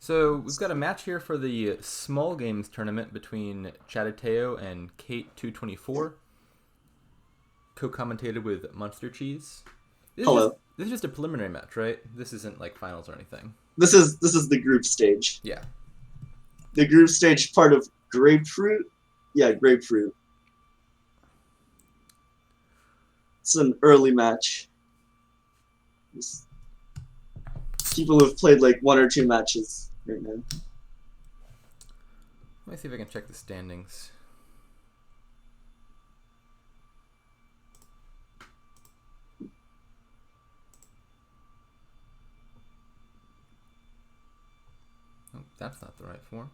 So we've got a match here for the small games tournament between Chattateo and Cait2244, co-commentated with MuensterCheese. Hello. This is just a preliminary match, right? This isn't like finals or anything. This is the group stage. Yeah. The group stage part of grapefruit. Yeah, grapefruit. It's an early match. People have played like one or two matches right now. Let me see if I can check the standings. Oh, that's not the right form.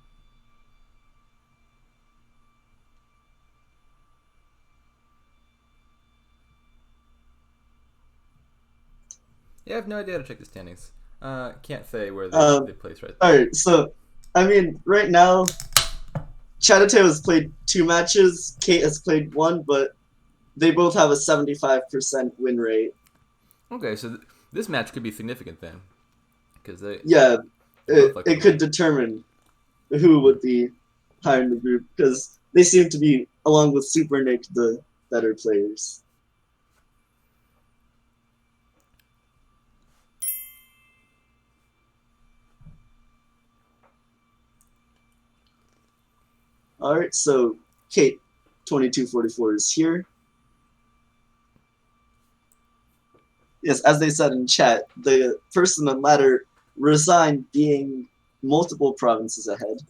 Yeah, I have no idea how to check the standings. Can't say where they place right there. Alright, so, I mean, right now, Chattateo has played two matches, Cait has played one, but they both have a 75% win rate. Okay, so this match could be significant then. Because Yeah, both like it could determine who would be higher in the group, because they seem to be, along with Super Nick, the better players. Alright, so Cait2244 is here. Yes, as they said in chat, the person on ladder resigned being multiple provinces ahead.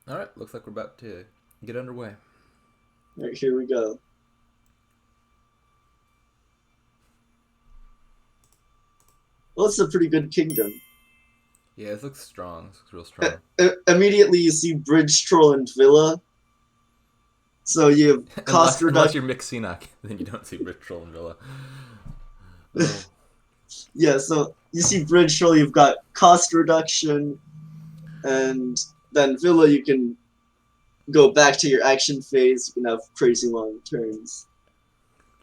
Alright, looks like we're about to get underway. Alright, here we go. Well, it's a pretty good kingdom. Yeah, this looks strong. This looks real strong. Immediately you see Bridge Troll and Villa. So you have cost reduction. Unless you're Mixinoc, then you don't see Bridge Troll and Villa. Oh. Yeah, so you see Bridge Troll, you've got cost reduction, and then Villa you can go back to your action phase, you can have crazy long turns.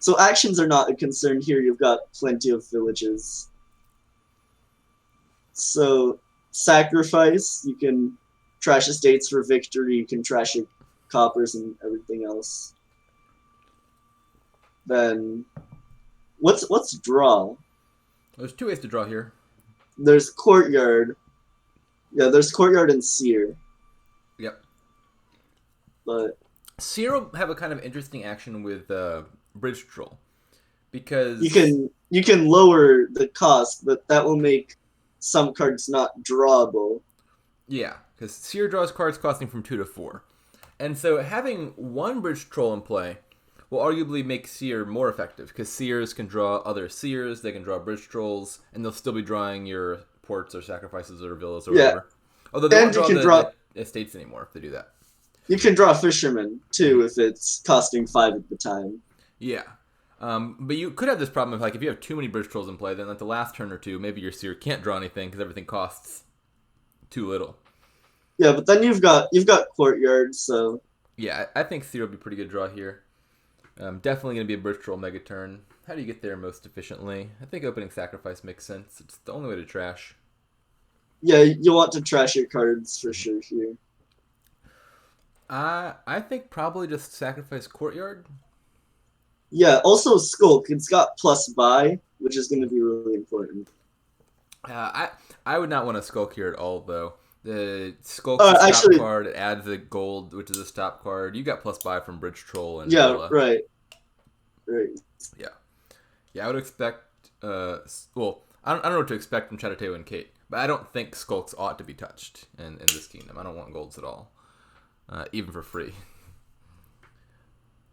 So actions are not a concern here, you've got plenty of villages. So sacrifice, you can trash estates for victory, you can trash your coppers and everything else. Then what's draw? There's two ways to draw here. There's courtyard. Yeah, there's courtyard and seer. Yep. But seer will have a kind of interesting action with Bridge Troll, because you can lower the cost, but that will make some cards not drawable. Yeah, because seer draws cards costing from 2 to 4. And so having one Bridge Troll in play will arguably make seer more effective, because seers can draw other seers, they can draw Bridge Trolls, and they'll still be drawing your ports or sacrifices or villas or whatever. Although they won't draw the estates anymore if they do that. You can draw fishermen too if it's costing 5 at the time. Yeah. But you could have this problem if you have too many Bridge Trolls in play, then the last turn or two, maybe your seer can't draw anything because everything costs too little. Yeah, but then you've got courtyard, so yeah, I think seer will be a pretty good draw here. Definitely going to be a Bridge Troll mega turn. How do you get there most efficiently? I think opening sacrifice makes sense. It's the only way to trash. Yeah, you want to trash your cards for sure here. I think probably just sacrifice courtyard. Yeah, also Skulk. It's got plus buy, which is going to be really important. I would not want to Skulk here at all, though. The Skulk stop card, it adds the gold, which is a stop card. You got plus buy from Bridge Troll and Villa. Right. Yeah. Yeah, I would expect... well, I don't know what to expect from Chattateo and Cait, but I don't think Skulks ought to be touched in this kingdom. I don't want golds at all, even for free.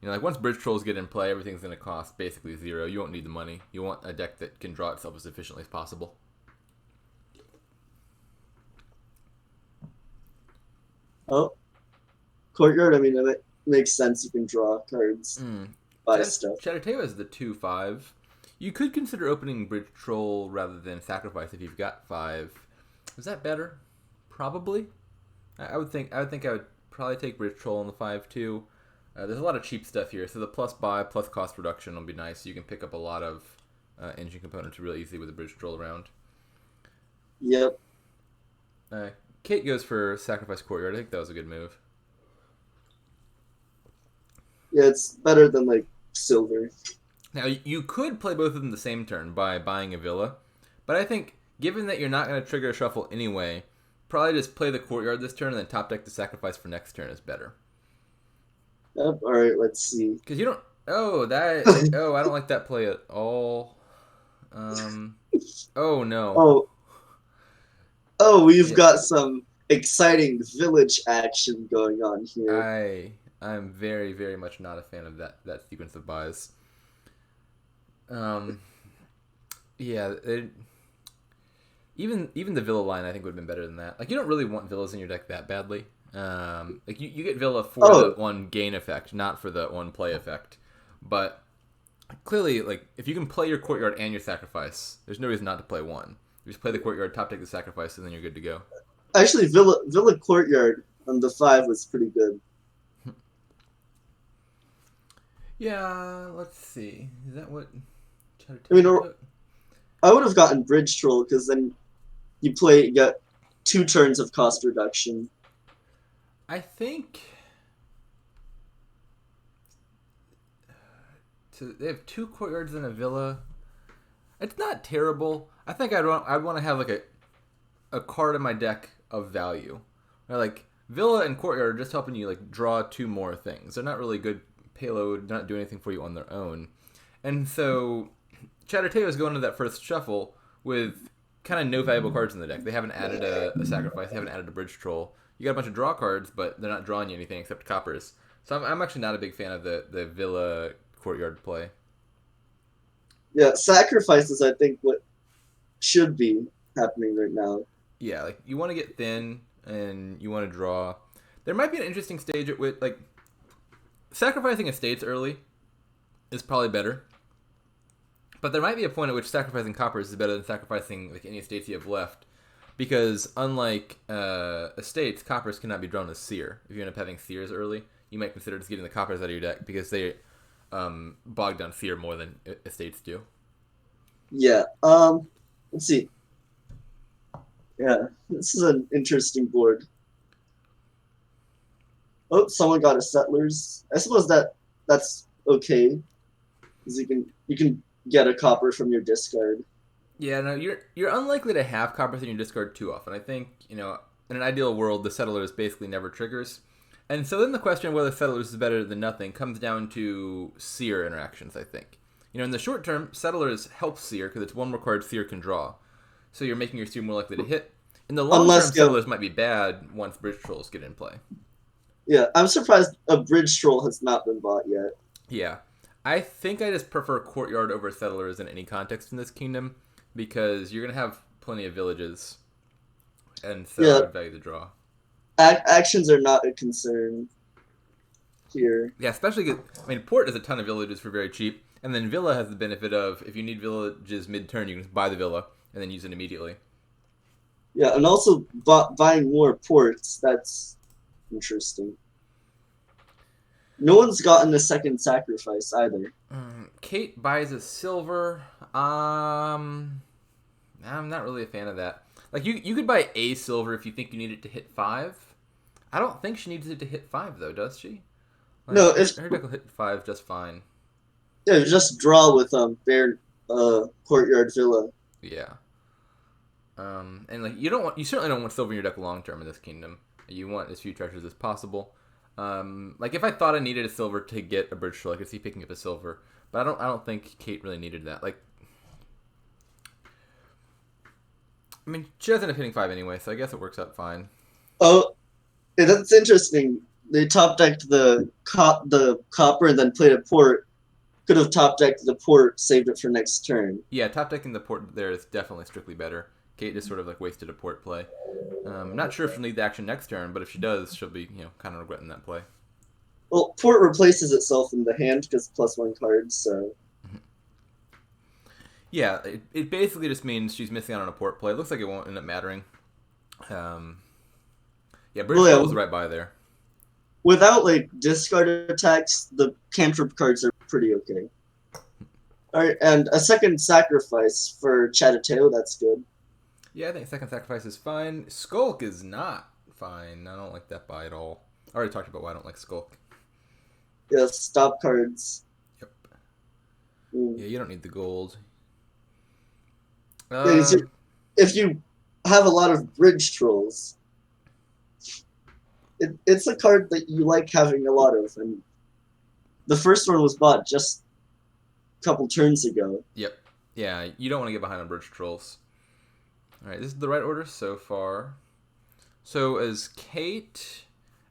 Once Bridge Trolls get in play, everything's going to cost basically 0. You won't need the money. You want a deck that can draw itself as efficiently as possible. Oh, courtyard. I mean, it makes sense. You can draw cards, buy stuff. Chattateo is the 2/5. You could consider opening Bridge Troll rather than sacrifice if you've got 5. Is that better? Probably. I would think I would probably take Bridge Troll on the 5 too. There's a lot of cheap stuff here, so the plus buy plus cost reduction will be nice. You can pick up a lot of engine components really easily with a bridge troll around. Yep. Cait goes for Sacrifice Courtyard. I think that was a good move. Yeah, it's better than like silver. Now, you could play both of them the same turn by buying a villa, but I think, given that you're not going to trigger a shuffle anyway, probably just play the Courtyard this turn and then top deck the Sacrifice for next turn is better. Yep. All right, let's see. Because you don't... Oh, I don't like that play at all. Oh, no. We've got some exciting village action going on here. I'm very, very much not a fan of that sequence of buys. Yeah, even the Villa line I think would have been better than that. Like, you don't really want Villas in your deck that badly. Like you get Villa for the one gain effect, not for the one play effect. But clearly, like, if you can play your Courtyard and your Sacrifice, there's no reason not to play one. You just play the Courtyard, top deck the Sacrifice, and then you're good to go. Actually, Villa Courtyard on the 5 was pretty good. Yeah, let's see. Is that what I mean, I would have gotten Bridge Troll because then you get 2 turns of cost reduction. I think they have 2 Courtyards and a Villa. It's not terrible. I think I'd want to have like a card in my deck of value. Like Villa and Courtyard are just helping you like draw 2 more things. They're not really good payload, not do anything for you on their own. And so Chattateo is going into that first shuffle with kind of no valuable cards in the deck. They haven't added a Sacrifice, they haven't added a Bridge Troll. You got a bunch of draw cards, but they're not drawing you anything except coppers. So I'm actually not a big fan of the Villa Courtyard play. Yeah, Sacrifice is, I think, what should be happening right now. Yeah, like you want to get thin and you want to draw. There might be an interesting stage at which, like, sacrificing estates early is probably better. But there might be a point at which sacrificing coppers is better than sacrificing like any estates you have left. Because unlike estates, coppers cannot be drawn as seer. If you end up having seers early, you might consider just getting the coppers out of your deck because they bog down seer more than estates do. Yeah. Let's see. Yeah, this is an interesting board. Oh, someone got a Settlers. I suppose that's okay, because you can get a copper from your discard. Yeah, no, you're unlikely to have coppers in your discard too often. I think, in an ideal world, the Settlers basically never triggers. And so then the question of whether Settlers is better than nothing comes down to Seer interactions, I think. In the short term, Settlers help Seer because it's one more card Seer can draw. So you're making your Seer more likely to hit. In the long term, Settlers might be bad once Bridge Trolls get in play. Yeah, I'm surprised a Bridge Troll has not been bought yet. Yeah. I think I just prefer Courtyard over Settlers in any context in this kingdom because you're going to have plenty of villages and so I'd value the draw. Actions are not a concern here. Yeah, especially because, Port has a ton of villages for very cheap, and then Villa has the benefit of, if you need villages mid-turn, you can just buy the Villa and then use it immediately. Yeah, and also buying more ports, that's interesting. No one's gotten a second sacrifice either. Cait buys a silver. I'm not really a fan of that. Like, you could buy a silver if you think you need it to hit 5. I don't think she needs it to hit 5, though, does she? Like, no, her deck will hit 5 just fine. Yeah, just draw with Courtyard Villa. Yeah. And like you certainly don't want silver in your deck long term in this kingdom. You want as few treasures as possible. Like if I thought I needed a silver to get a Bridge Troll, I could see picking up a silver. But I don't think Cait really needed that. Like, she doesn't end up hitting 5 anyway, so I guess it works out fine. Oh, yeah, that's interesting. They top decked the copper and then played a port. Could have top decked the port, saved it for next turn. Yeah, top decking the port there is definitely strictly better. Cait just sort of like wasted a port play. Not sure if she'll need the action next turn, but if she does, she'll be kind of regretting that play. Well, port replaces itself in the hand because +1 cards, so. Yeah, it basically just means she's missing out on a port play. It looks like it won't end up mattering. Yeah, Bridge Troll was right by there. without like discard attacks, the cantrip cards are pretty okay. Alright, and a second sacrifice for Chattateo, that's good. Yeah, I think second sacrifice is fine. Skulk is not fine. I don't like that buy at all. I already talked about why I don't like Skulk. Yeah, stop cards. Yep. Mm. Yeah, you don't need the gold. Yeah, if you have a lot of bridge trolls, it's a card that you like having a lot of, and the first one was bought just a couple turns ago. Yep. Yeah, you don't want to get behind on bridge trolls. All right, this is the right order so far. So as Cait,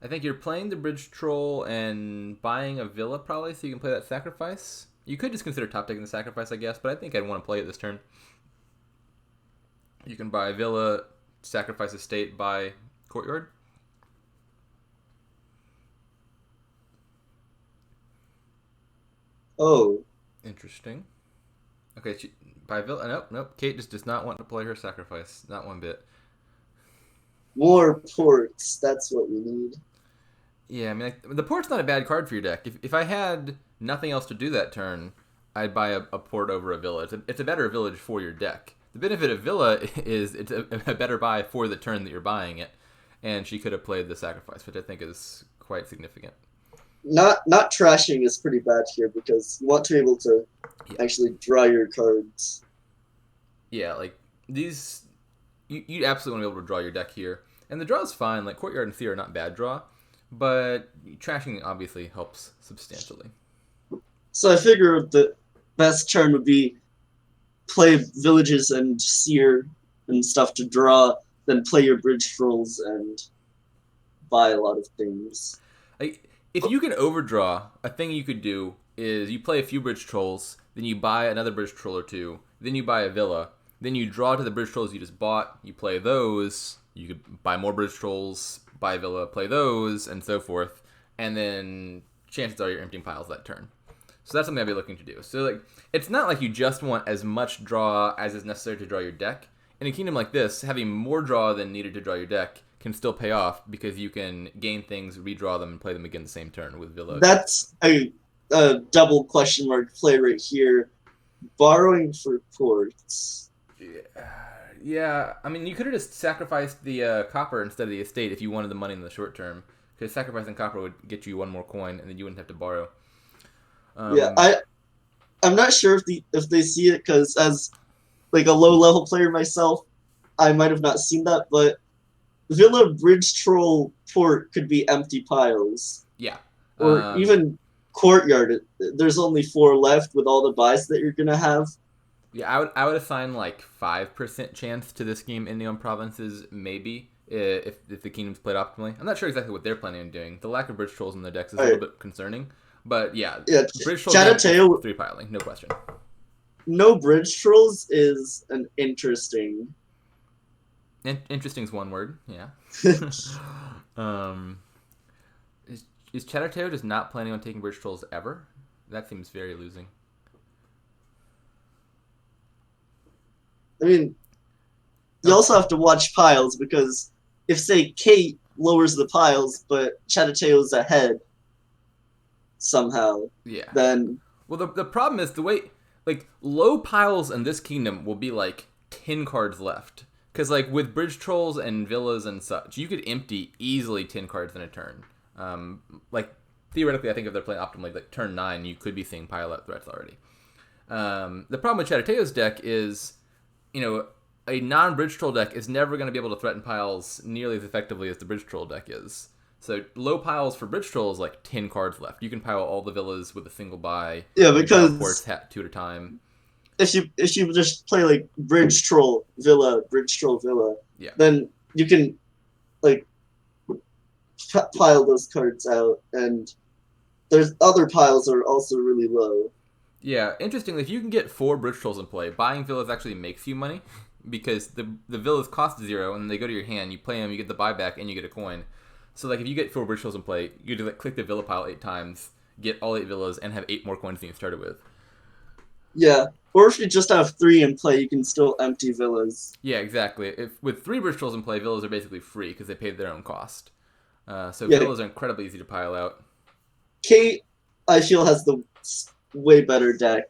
I think you're playing the bridge troll and buying a villa probably, so you can play that sacrifice. You could just consider top decking the sacrifice, I guess, but I think I'd want to play it this turn. You can buy villa, sacrifice estate, buy courtyard. Oh, Interesting. Okay, buy villa. Nope. Cait just does not want to play her sacrifice. Not one bit. more ports, that's what we need. Yeah, I mean, the port's not a bad card for your deck. If I had nothing else to do that turn, I'd buy a port over a villa. It's a better village for your deck. The benefit of villa is it's a better buy for the turn that you're buying it, and she could have played the sacrifice, which I think is quite significant. Not trashing is pretty bad here because you want to be able to Yeah, actually draw your cards. yeah, like these, you absolutely want to be able to draw your deck here, and the draw is fine. Like courtyard and Thea are not bad draw, but trashing obviously helps substantially. So I figure the best turn would be play villages and seer and stuff to draw, then play your bridge trolls and buy a lot of things. Like, if you can overdraw, a thing you could do is you play a few bridge trolls, then you buy another bridge troll or two, then you buy a villa, then you draw to the bridge trolls you just bought, you play those, you could buy more bridge trolls, buy a villa, play those, and so forth, and then chances are you're emptying piles that turn. So that's something I'd be looking to do. So like, it's not like you just want as much draw as is necessary to draw your deck. In a kingdom like this, having more draw than needed to draw your deck can still pay off because you can gain things, redraw them, and play them again the same turn with Villa. That's a double question mark play right here. Borrowing for ports. Yeah, I mean, you could have just sacrificed the copper instead of the estate if you wanted the money in the short term. Because sacrificing copper would get you one more coin, and then you wouldn't have to borrow. Yeah, I'm not sure if they see it because as like a low level player myself, I might have not seen that, but Villa Bridge Troll port could be empty piles. Yeah. Or even Courtyard. There's only 4 left with all the buys that you're gonna have. Yeah, I would assign like 5% chance to this game ending on provinces, maybe, if the kingdom's played optimally. I'm not sure exactly what they're planning on doing. The lack of bridge trolls in the decks is a little bit concerning. But yeah, bridge trolls Chattateo, 3 piling, no question. no bridge trolls is an interesting. Interesting is one word, yeah. Is Chattateo just not planning on taking bridge trolls ever? That seems very losing. I mean, you also have to watch piles because if, say, Cait lowers the piles, but Chattateo's ahead somehow, yeah. then... Well, the problem is the way... Like, low piles in this kingdom will be, like, 10 cards left. Because, like, with bridge trolls and villas and such, you could empty easily 10 cards in a turn. Like, theoretically, I think if they're playing optimally, like, turn 9, you could be seeing pile-out threats already. The problem with Chattateo's deck is... You know, a non-bridge troll deck is never going to be able to threaten piles nearly as effectively as the bridge troll deck is. So low piles for bridge troll is like 10 cards left. You can pile all the villas with a single buy. Yeah, because ports 2 at a time. If you just play like bridge troll villa, yeah, then you can like pile those cards out, and there's other piles that are also really low. Yeah, interestingly, if you can get 4 bridge trolls in play, buying villas actually makes you money because the villas cost 0 and they go to your hand. You play them, you get the buyback, and you get a coin. So like if you get 4 bridge trolls in play, you just like click the villa pile 8 times, get all 8 villas, and have 8 more coins than you started with. Yeah, or if you just have 3 in play, you can still empty villas. Yeah, exactly. If with 3 bridge trolls in play, villas are basically free because they paid their own cost. So Yeah, villas are incredibly easy to pile out. Cait, I feel, has the way better deck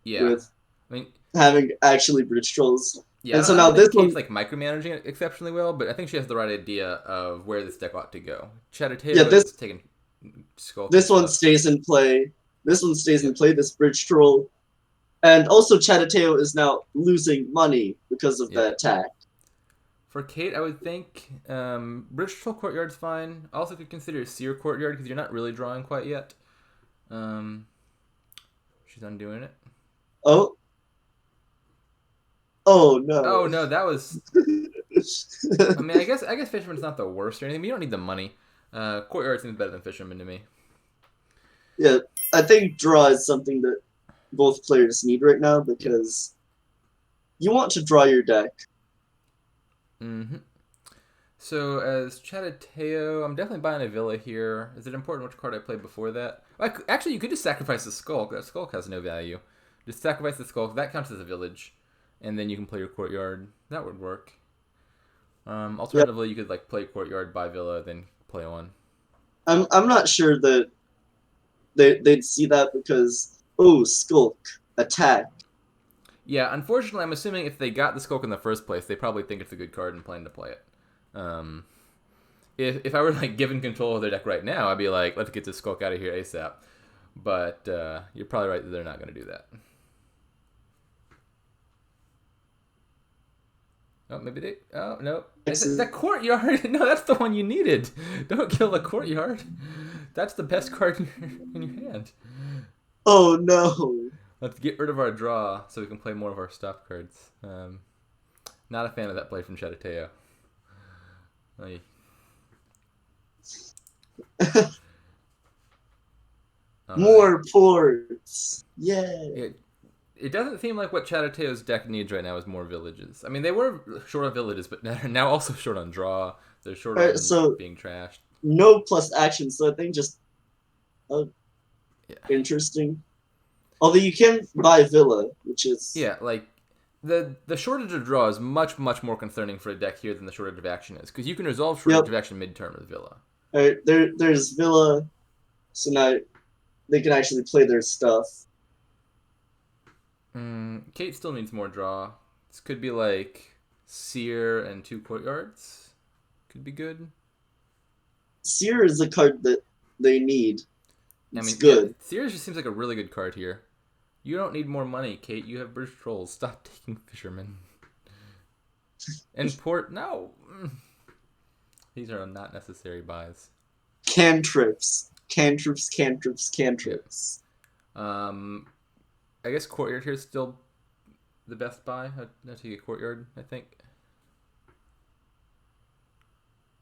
Yeah, with I mean, having actually bridge trolls. yeah, And so I now don't this think Kate's one, like micromanaging it exceptionally well, but I think she has the right idea of where this deck ought to go. yeah, Chattateo is this taking skulk and this one stuff. stays in play. This one stays in Yep. play. This bridge troll, and also chattateo is now losing money because of Yep. that attack. For Cait, I would think Bridge Troll Courtyard's fine. Also could consider Seer Courtyard because you're not really drawing quite yet. Um, she's undoing it. Oh, oh Oh no. no, that was. I mean, I guess Fisherman's not the worst or anything. But you don't need the money. Courtyard seems better than Fisherman to me. Yeah, I think draw is something that both players need right now Yep. because you want to draw your deck. Mm-hmm. So as Chattateo, I'm definitely buying a Villa here. Is it important which card I play before that? Actually, you could just sacrifice the Skulk. That Skulk has no value. Just sacrifice the Skulk. That counts as a village, and then you can play your Courtyard. That would work. Yeah, Alternatively, you could like play Courtyard, buy Villa, then play one. I'm not sure that they'd see that because skulk attack. Yeah, unfortunately, I'm assuming if they got the Skulk in the first place, they probably think it's a good card and plan to play it. Um, if I were like given control of their deck right now, I'd be like, let's get this Skulk out of here ASAP. But you're probably right that they're not going to do that. Oh, maybe they. Oh no, is it the Courtyard? No, that's the one you needed. Don't kill the Courtyard. That's the best card in your hand. Oh no. Let's get rid of our draw so we can play more of our stop cards. Not a fan of that play from Chattateo. Like, all right. More ports. Yeah. It doesn't seem like what Chattateo's deck needs right now is more villages. I mean, they were short on villages, but they're now also short on draw. They're short Alright, on so being trashed. no plus action, so I think just Yeah. interesting. Although you can buy Villa, which is Yeah, like the shortage of draw is much more concerning for a deck here than the shortage of action is, because you can resolve shortage yep. of action midterm with Villa. Alright, there's Villa, so now they can actually play their stuff. Cait still needs more draw. This could be like Seer and 2 Courtyards. Could be good. Seer is a card that they need. I It's mean, yeah, good. Seer just seems like a really good card here. You don't need more money, Cait. You have Bridge Trolls. Stop taking Fishermen. And Port, no. These are not necessary buys. Cantrips. Cantrips, cantrips, cantrips. Yep. I guess Courtyard here is still the best buy. I'd take a Courtyard, I think.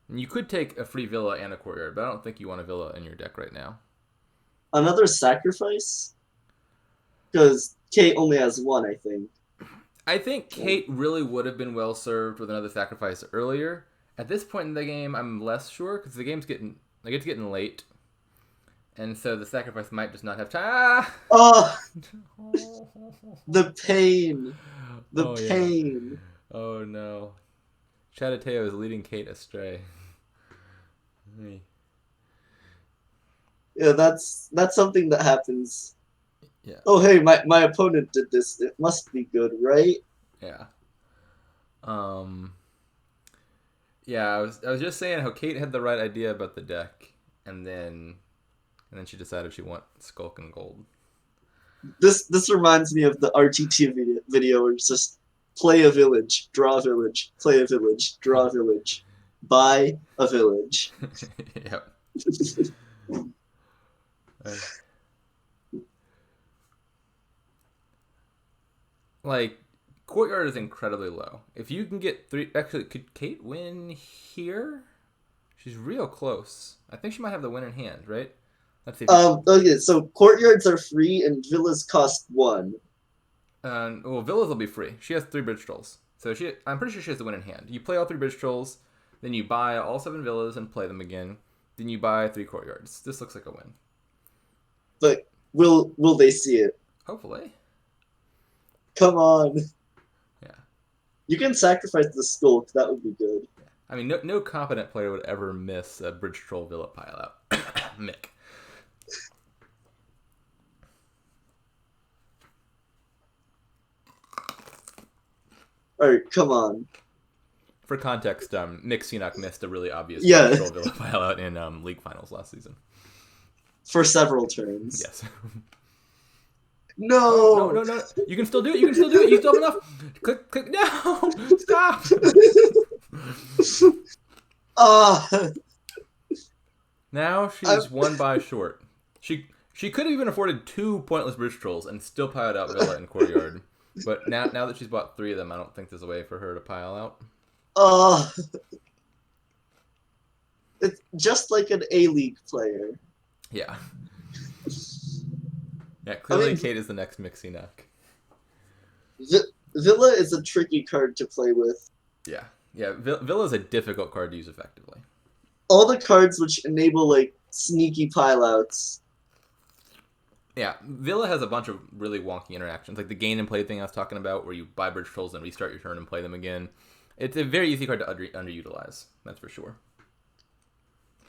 And you could take a free Villa and a Courtyard, but I don't think you want a Villa in your deck right now. Another sacrifice? Because Cait only has one, I think. I think Cait really would have been well served with another sacrifice earlier. At this point in the game, I'm less sure because the game's getting late, and so the sacrifice might just not have time. Oh, the pain, the Oh yeah. pain. Oh no. Chattateo is leading Cait astray. Yeah, that's something that happens. Yeah. Oh hey, my opponent did this. It must be good, right? Yeah. Yeah, I was just saying how Cait had the right idea about the deck, and then she decided she wants Skulk and Gold. This reminds me of the RTT video where it's just play a village, draw a village, play a village, draw a village, buy a village. Yep. Like, Courtyard is incredibly low. If you can get 3... Actually, could Cait win here? She's real close. I think she might have the win in hand, right? Let's see. Okay, so courtyards are free and villas cost 1. Well, Villas will be free. She has 3 Bridge Trolls. So I'm pretty sure she has the win in hand. You play all 3 Bridge Trolls, then you buy all 7 Villas and play them again. Then you buy 3 Courtyards. This looks like a win. But will they see it? Hopefully. Come on. Yeah. You can sacrifice the skulk. That would be good. I mean, no competent player would ever miss a bridge troll villa pile out. Mick. Alright, come on. For context, Mick Seanock missed a really obvious Yeah. bridge troll villa pile out in league finals last season. For several turns. Yes. No! Oh, no. You can still do it. You still have enough. Click. No! Stop! Now she's one by short. She could have even afforded 2 pointless bridge trolls and still piled out Villa and Courtyard. But now that she's bought 3 of them, I don't think there's a way for her to pile out. It's just like an A-League player. Yeah. Yeah, clearly Cait is the next Mixie Neck. Villa is a tricky card to play with. Yeah. Villa is a difficult card to use effectively. All the cards which enable, like, sneaky pileouts. Yeah, Villa has a bunch of really wonky interactions, like the gain and play thing I was talking about, where you buy bridge trolls and restart your turn and play them again. It's a very easy card to underutilize, that's for sure.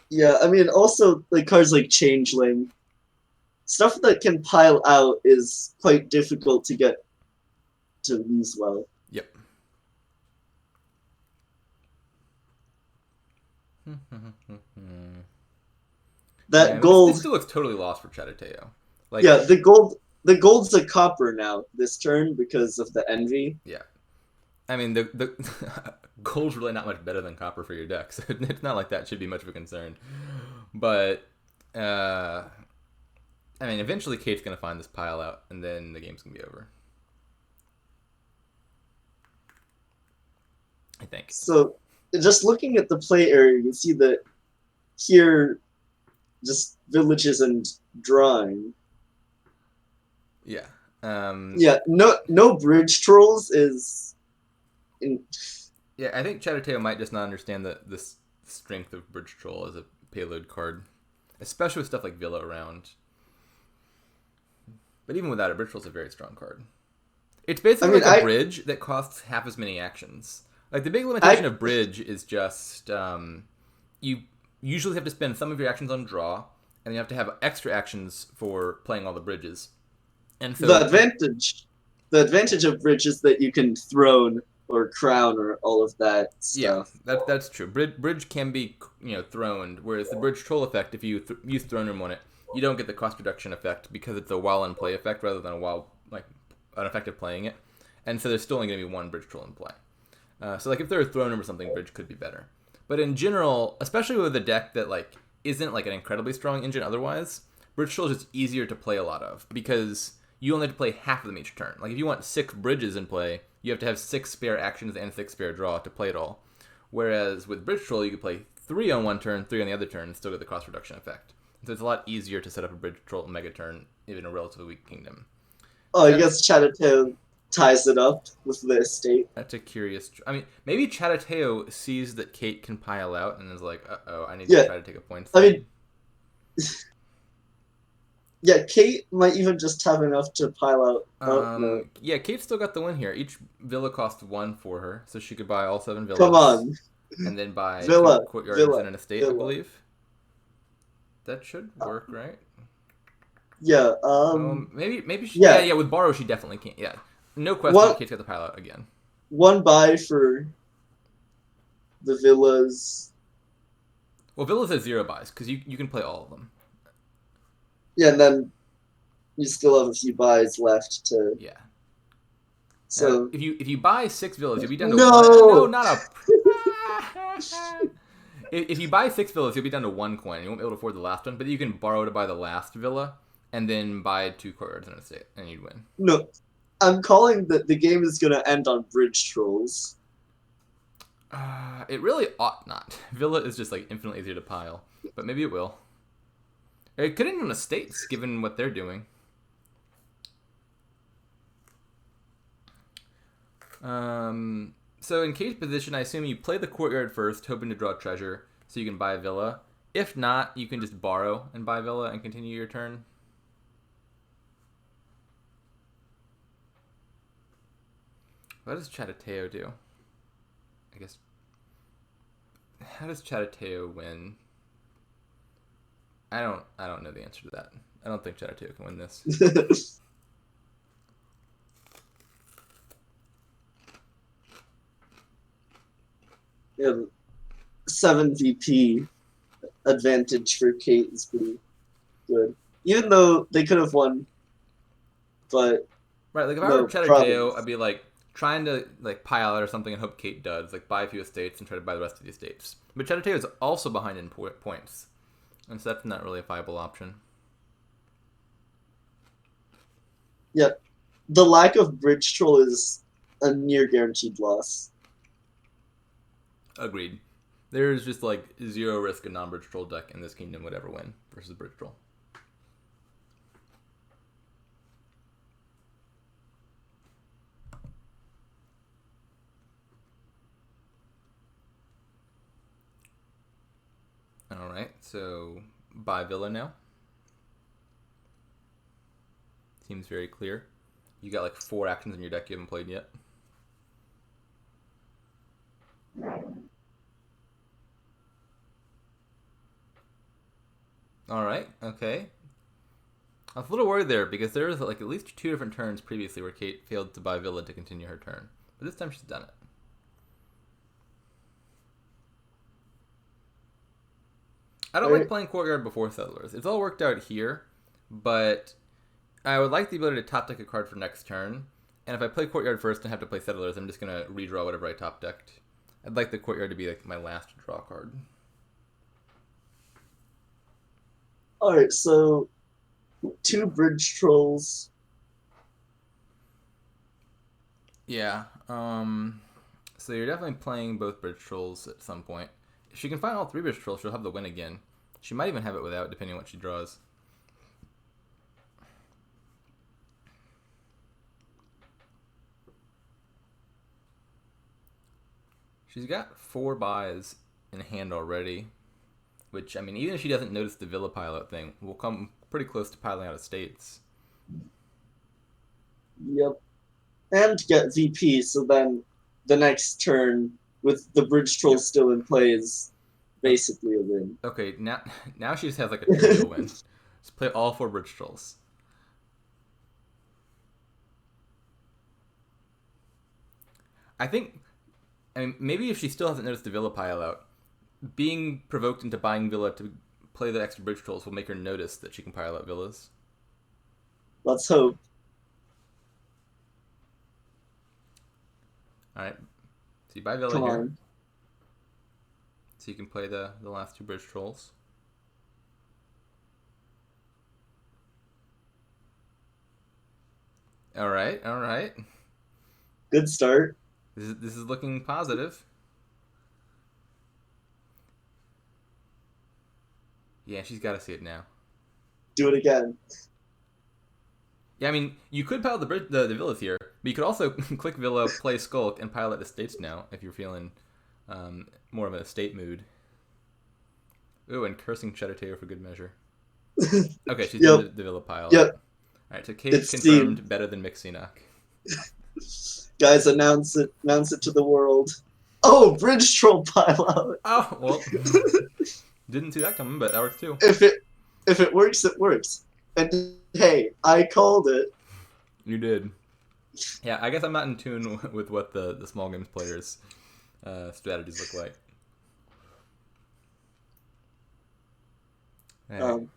Yeah, I mean, also, like, cards like Changeling. Stuff that can pile out is quite difficult to get to use well. Yep. Gold. This still looks totally lost for Chattateo. Like, yeah, the gold's a copper now this turn because of the envy. Yeah. I mean, the gold's really not much better than copper for your deck, so it's not like that should be much of a concern. But, I mean, eventually Cait's going to find this pile out, and then the game's going to be over. I think. So, just looking at the play area, you see that here, just villages and drawing. Yeah. Yeah, no bridge trolls is... Yeah, I think Chattateo might just not understand the strength of Bridge Troll as a payload card, especially with stuff like Villa around. But even without it, Bridge Troll's a very strong card. It's basically like a bridge that costs half as many actions. Like, the big limitation of Bridge is just you usually have to spend some of your actions on draw, and you have to have extra actions for playing all the bridges. And so the advantage of Bridge is that you can throne or crown or all of that stuff. Yeah, that's true. Bridge can be, throned, whereas the Bridge Troll effect, if you use Throne Room on it, you don't get the cost reduction effect because it's a while in play effect rather than an effective playing it. And so there's still only going to be one Bridge Troll in play. So if there were Throne Room or something, Bridge could be better. But in general, especially with a deck that isn't an incredibly strong engine otherwise, Bridge Troll is just easier to play a lot of because you only have to play half of them each turn. Like, if you want 6 bridges in play, you have to have 6 spare actions and 6 spare draw to play it all. Whereas with Bridge Troll, you could play 3 on one turn, 3 on the other turn, and still get the cost reduction effect. So it's a lot easier to set up a Bridge Troll Mega Turn, even in a relatively weak kingdom. Oh, I guess Chattateo ties it up with the estate. That's a curious... I mean, maybe Chattateo sees that Cait can pile out and is like, uh-oh, I need to try to take a point. I mean... Yeah, Cait might even just have enough to pile out. No. Yeah, Cait's still got the win here. Each villa costs 1 for her, so she could buy all 7 villas. Come on. And then buy Villa, 2 courtyards and an estate, I believe. That should work, right? Yeah. Maybe she... Yeah, with Borrow, she definitely can't. Yeah. No question, Cait's got the pile out again. 1 buy for the villas. Well, villas has 0 buys, because you can play all of them. Yeah, and then you still have a few buys left to... Yeah. So... if you buy 6 villas, you'll be down to No! 1... No, not a... If you buy 6 villas, you'll be down to 1 coin. You won't be able to afford the last one, but you can borrow to buy the last villa, and then buy 2 courtyards and an estate, and you'd win. No. I'm calling that the game is going to end on Bridge Trolls. It really ought not. Villa is just infinitely easier to pile, but maybe it will. It could end on estates, given what they're doing. So in Cait's position, I assume you play the courtyard first, hoping to draw treasure, so you can buy a villa. If not, you can just borrow and buy villa and continue your turn. What does Chattateo do? I guess... How does Chattateo win? I don't know the answer to that. I don't think Chattateo can win this. Yeah, 7 VP advantage for Cait is pretty good. Even though they could have won, but Right, like if I were no Chattateo, I'd problems. be like trying to like pile out or something and hope Cait does, like buy a few estates and try to buy the rest of the estates. But Chattateo is also behind in points, and so that's not really a viable option. Yeah, the lack of bridge troll is a near guaranteed loss. Agreed. There's just like zero risk a non-bridge troll deck in this kingdom would ever win versus bridge troll. All right, so buy Villa now. Seems very clear. You got like 4 actions in your deck you haven't played yet. All right, okay. I was a little worried there because there was like at least 2 different turns previously where Cait failed to buy Villa to continue her turn, but this time she's done it. I don't like playing Courtyard before Settlers. It's all worked out here, but I would like the ability to top deck a card for next turn. And if I play Courtyard first and have to play Settlers, I'm just going to redraw whatever I top decked. I'd like the Courtyard to be like my last draw card. Alright, so 2 bridge trolls. Yeah. So you're definitely playing both Bridge Trolls at some point. If she can find all 3 Bridge Trolls, she'll have the win again. She might even have it without, depending on what she draws. She's got 4 buys in hand already, which, I mean, even if she doesn't notice the Villa pilot thing, we'll come pretty close to piling out estates. Yep. And get VP, so then the next turn, with the bridge troll still in play, is basically a win. Okay, now she just has like a trivial win. Just play all 4 Bridge Trolls. I mean, maybe if she still hasn't noticed the Villa pile out, being provoked into buying Villa to play the extra Bridge Trolls will make her notice that she can pile out Villas. Let's hope. Alright, so you buy Villa Come here. on. So you can play the last 2 Bridge Trolls. Alright. Good start. This is looking positive. Yeah, she's got to see it now. Do it again. Yeah, I mean, you could pile the villas here, but you could also click Villa, play Skulk, and pile out estates now if you're feeling more of an estate mood. Ooh, and cursing Chattateo for good measure. Okay, she's done the Villa pile. Yep. Alright, so Cait confirmed better than Mixinock. Guys, announce it to the world. Oh, bridge troll pile out. Oh, well, didn't see that coming, but that works too. If it works, it works. And hey, I called it. You did. Yeah, I guess I'm not in tune with what the small games players' strategies look like. Right.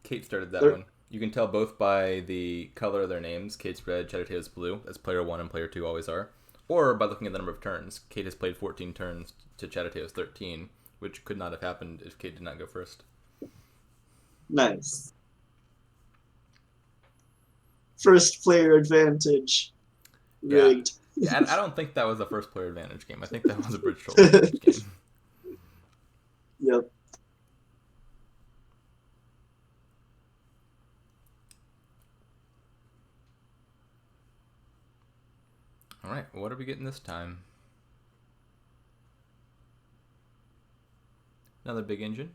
Cait started that one. You can tell both by the color of their names. Cait's red, Chattateo's blue, as player 1 and player 2 always are. Or by looking at the number of turns. Cait has played 14 turns to Chattateo's 13, which could not have happened if Cait did not go first. Nice. First player advantage. Rigged. Yeah, I don't think that was a first player advantage game. I think that was a bridge troll advantage game. Yep. Alright, what are we getting this time? Another big engine?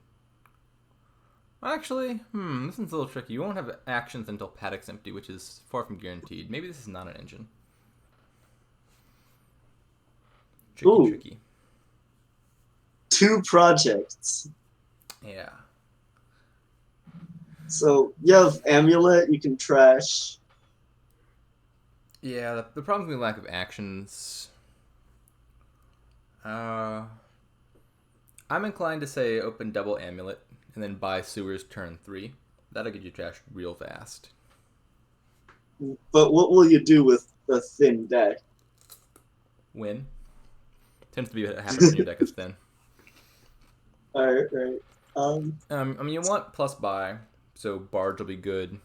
Actually, this one's a little tricky. You won't have actions until Paddock's empty, which is far from guaranteed. Maybe this is not an engine. Tricky. 2 projects. Yeah. So you have Amulet, you can trash. Yeah, the problem with lack of actions. I'm inclined to say open double Amulet and then buy Sewers turn 3. That'll get you trashed real fast. But what will you do with a thin deck? Win. Tends to be what happens when your deck is thin. Alright. I mean, you want plus buy, so Barge will be good.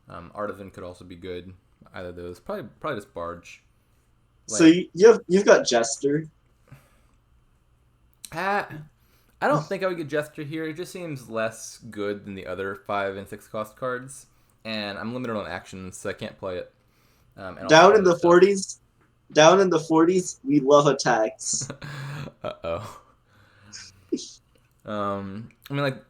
Artisan could also be good. Either of those. Probably just Barge. So you've got Jester. I don't think I would get Gesture here. It just seems less good than the other 5 and 6 cost cards, and I'm limited on actions, so I can't play it. Down in the 40s, we love attacks. Uh-oh. I mean, like,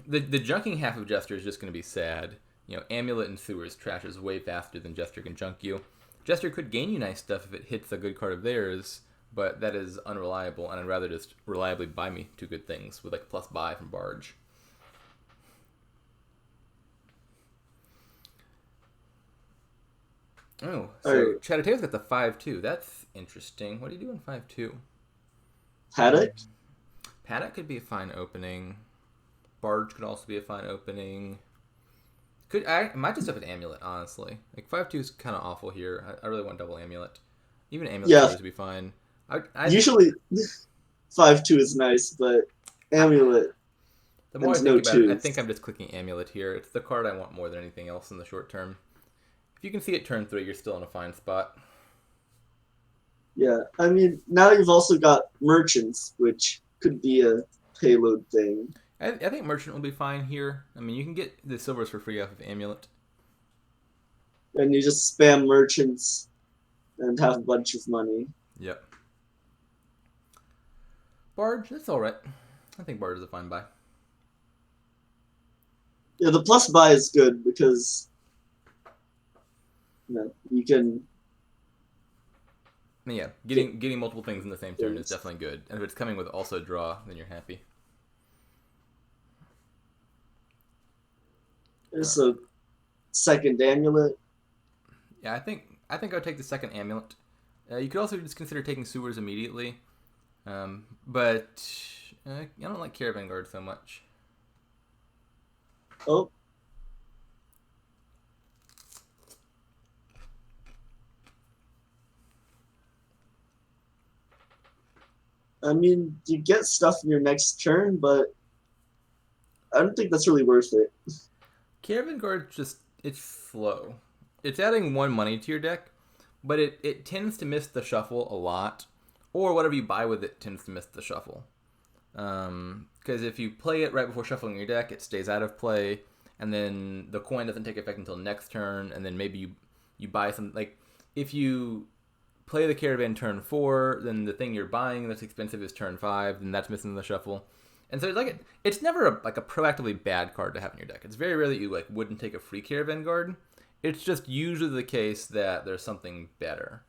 the junking half of Gesture is just going to be sad. You know, Amulet and Sewers trashes way faster than Gesture can junk you. Gesture could gain you nice stuff if it hits a good card of theirs, but that is unreliable, and I'd rather just reliably buy me 2 good things with, like, plus buy from Barge. Oh, so Chattateo's got the 5-2. That's interesting. What do you do in 5-2? Paddock? Paddock could be a fine opening. Barge could also be a fine opening. I might just have an Amulet, honestly. Like, 5-2 is kind of awful here. I really want double Amulet. Even Amulet would be fine. Usually, 5-2 is nice, but Amulet. The more I think about it, I think I'm just clicking Amulet here. It's the card I want more than anything else in the short term. If you can see it turn 3, you're still in a fine spot. Yeah, I mean, now you've also got Merchants, which could be a payload thing. I think Merchant will be fine here. I mean, you can get the silvers for free off of Amulet. And you just spam Merchants and have a bunch of money. Yep. Barge, that's alright. I think Barge is a fine buy. Yeah, the plus buy is good because you can. Yeah, getting multiple things in the same turn is definitely good. And if it's coming with also draw, then you're happy. There's a second Amulet. Yeah, I think I would take the second Amulet. You could also just consider taking Sewers immediately. But I don't like Caravan Guard so much. Oh. I mean, you get stuff in your next turn, but I don't think that's really worth it. Caravan Guard it's slow. It's adding 1 money to your deck, but it tends to miss the shuffle a lot, or whatever you buy with it tends to miss the shuffle. Because if you play it right before shuffling your deck, it stays out of play, and then the coin doesn't take effect until next turn, and then maybe you buy some, like, if you play the Caravan turn 4, then the thing you're buying that's expensive is turn 5, then that's missing the shuffle. And so it's never a proactively bad card to have in your deck. It's very rare that you wouldn't take a free Caravan Guard. It's just usually the case that there's something better.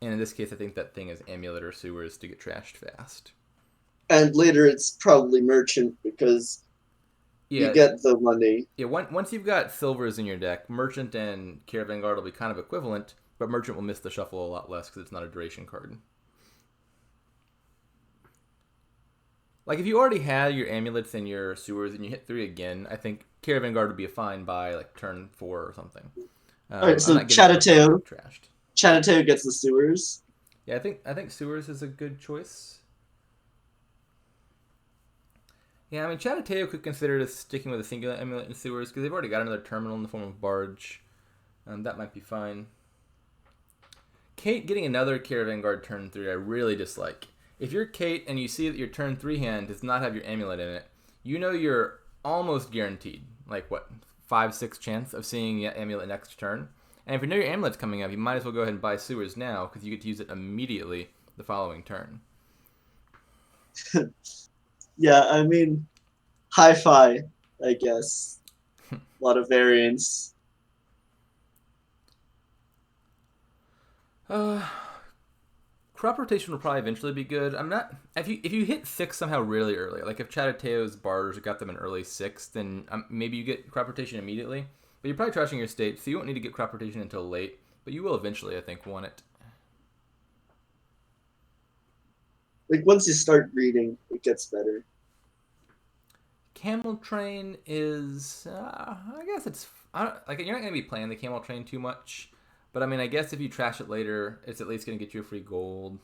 And in this case, I think that thing is Amulet or Sewers to get trashed fast. And later it's probably Merchant because you get the money. Yeah, once you've got silvers in your deck, Merchant and Caravan Guard will be kind of equivalent, but Merchant will miss the shuffle a lot less because it's not a duration card. Like, if you already had your Amulets and your Sewers and you hit 3 again, I think Caravan Guard would be a fine buy, like, turn 4 or something. Alright, so Chattateo gets the Sewers. Yeah, I think Sewers is a good choice. Yeah, I mean, Chattateo could consider just sticking with a singular Amulet and Sewers because they've already got another terminal in the form of Barge. That might be fine. Cait getting another Caravan Guard turn 3 I really dislike. If you're Cait and you see that your turn 3 hand does not have your Amulet in it, you know you're almost guaranteed, 5-6 chance of seeing your Amulet next turn. And if you know your Amulet's coming up, you might as well go ahead and buy Sewers now because you get to use it immediately the following turn. Yeah, I mean, hi-fi, I guess. A lot of variants. Crop rotation will probably eventually be good. I'm not if you hit 6 somehow really early, like if Chatteteo's bars got them in early 6, then maybe you get crop rotation immediately. But you're probably trashing your state, so you won't need to get crop rotation until late. But you will eventually, I think, want it. Like once you start breeding, it gets better. Camel Train is, I guess it's like you're not gonna be playing the Camel Train too much. But I mean, I guess if you trash it later, it's at least going to get you a free gold.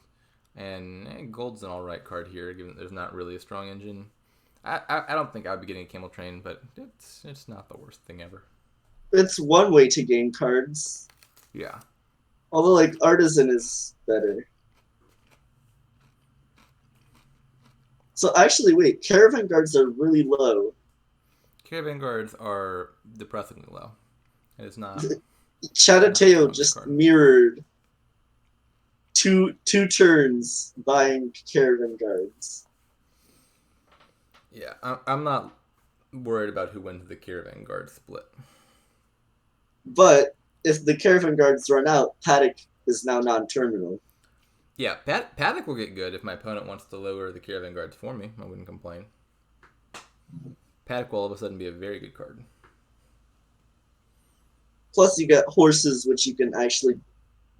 And gold's an alright card here, given that there's not really a strong engine. I don't think I'd be getting a Camel Train, but it's not the worst thing ever. It's one way to gain cards. Yeah. Although, like, Artisan is better. So actually, wait, Caravan Guards are really low. Caravan Guards are depressingly low. It's not... Chattateo just mirrored two turns buying Caravan Guards. Yeah, I'm not worried about who wins the Caravan Guard split. But if the Caravan Guards run out, Paddock is now non-terminal. Yeah, Paddock will get good if my opponent wants to lower the Caravan Guards for me. I wouldn't complain. Paddock will all of a sudden be a very good card. Plus, you get horses, which you can actually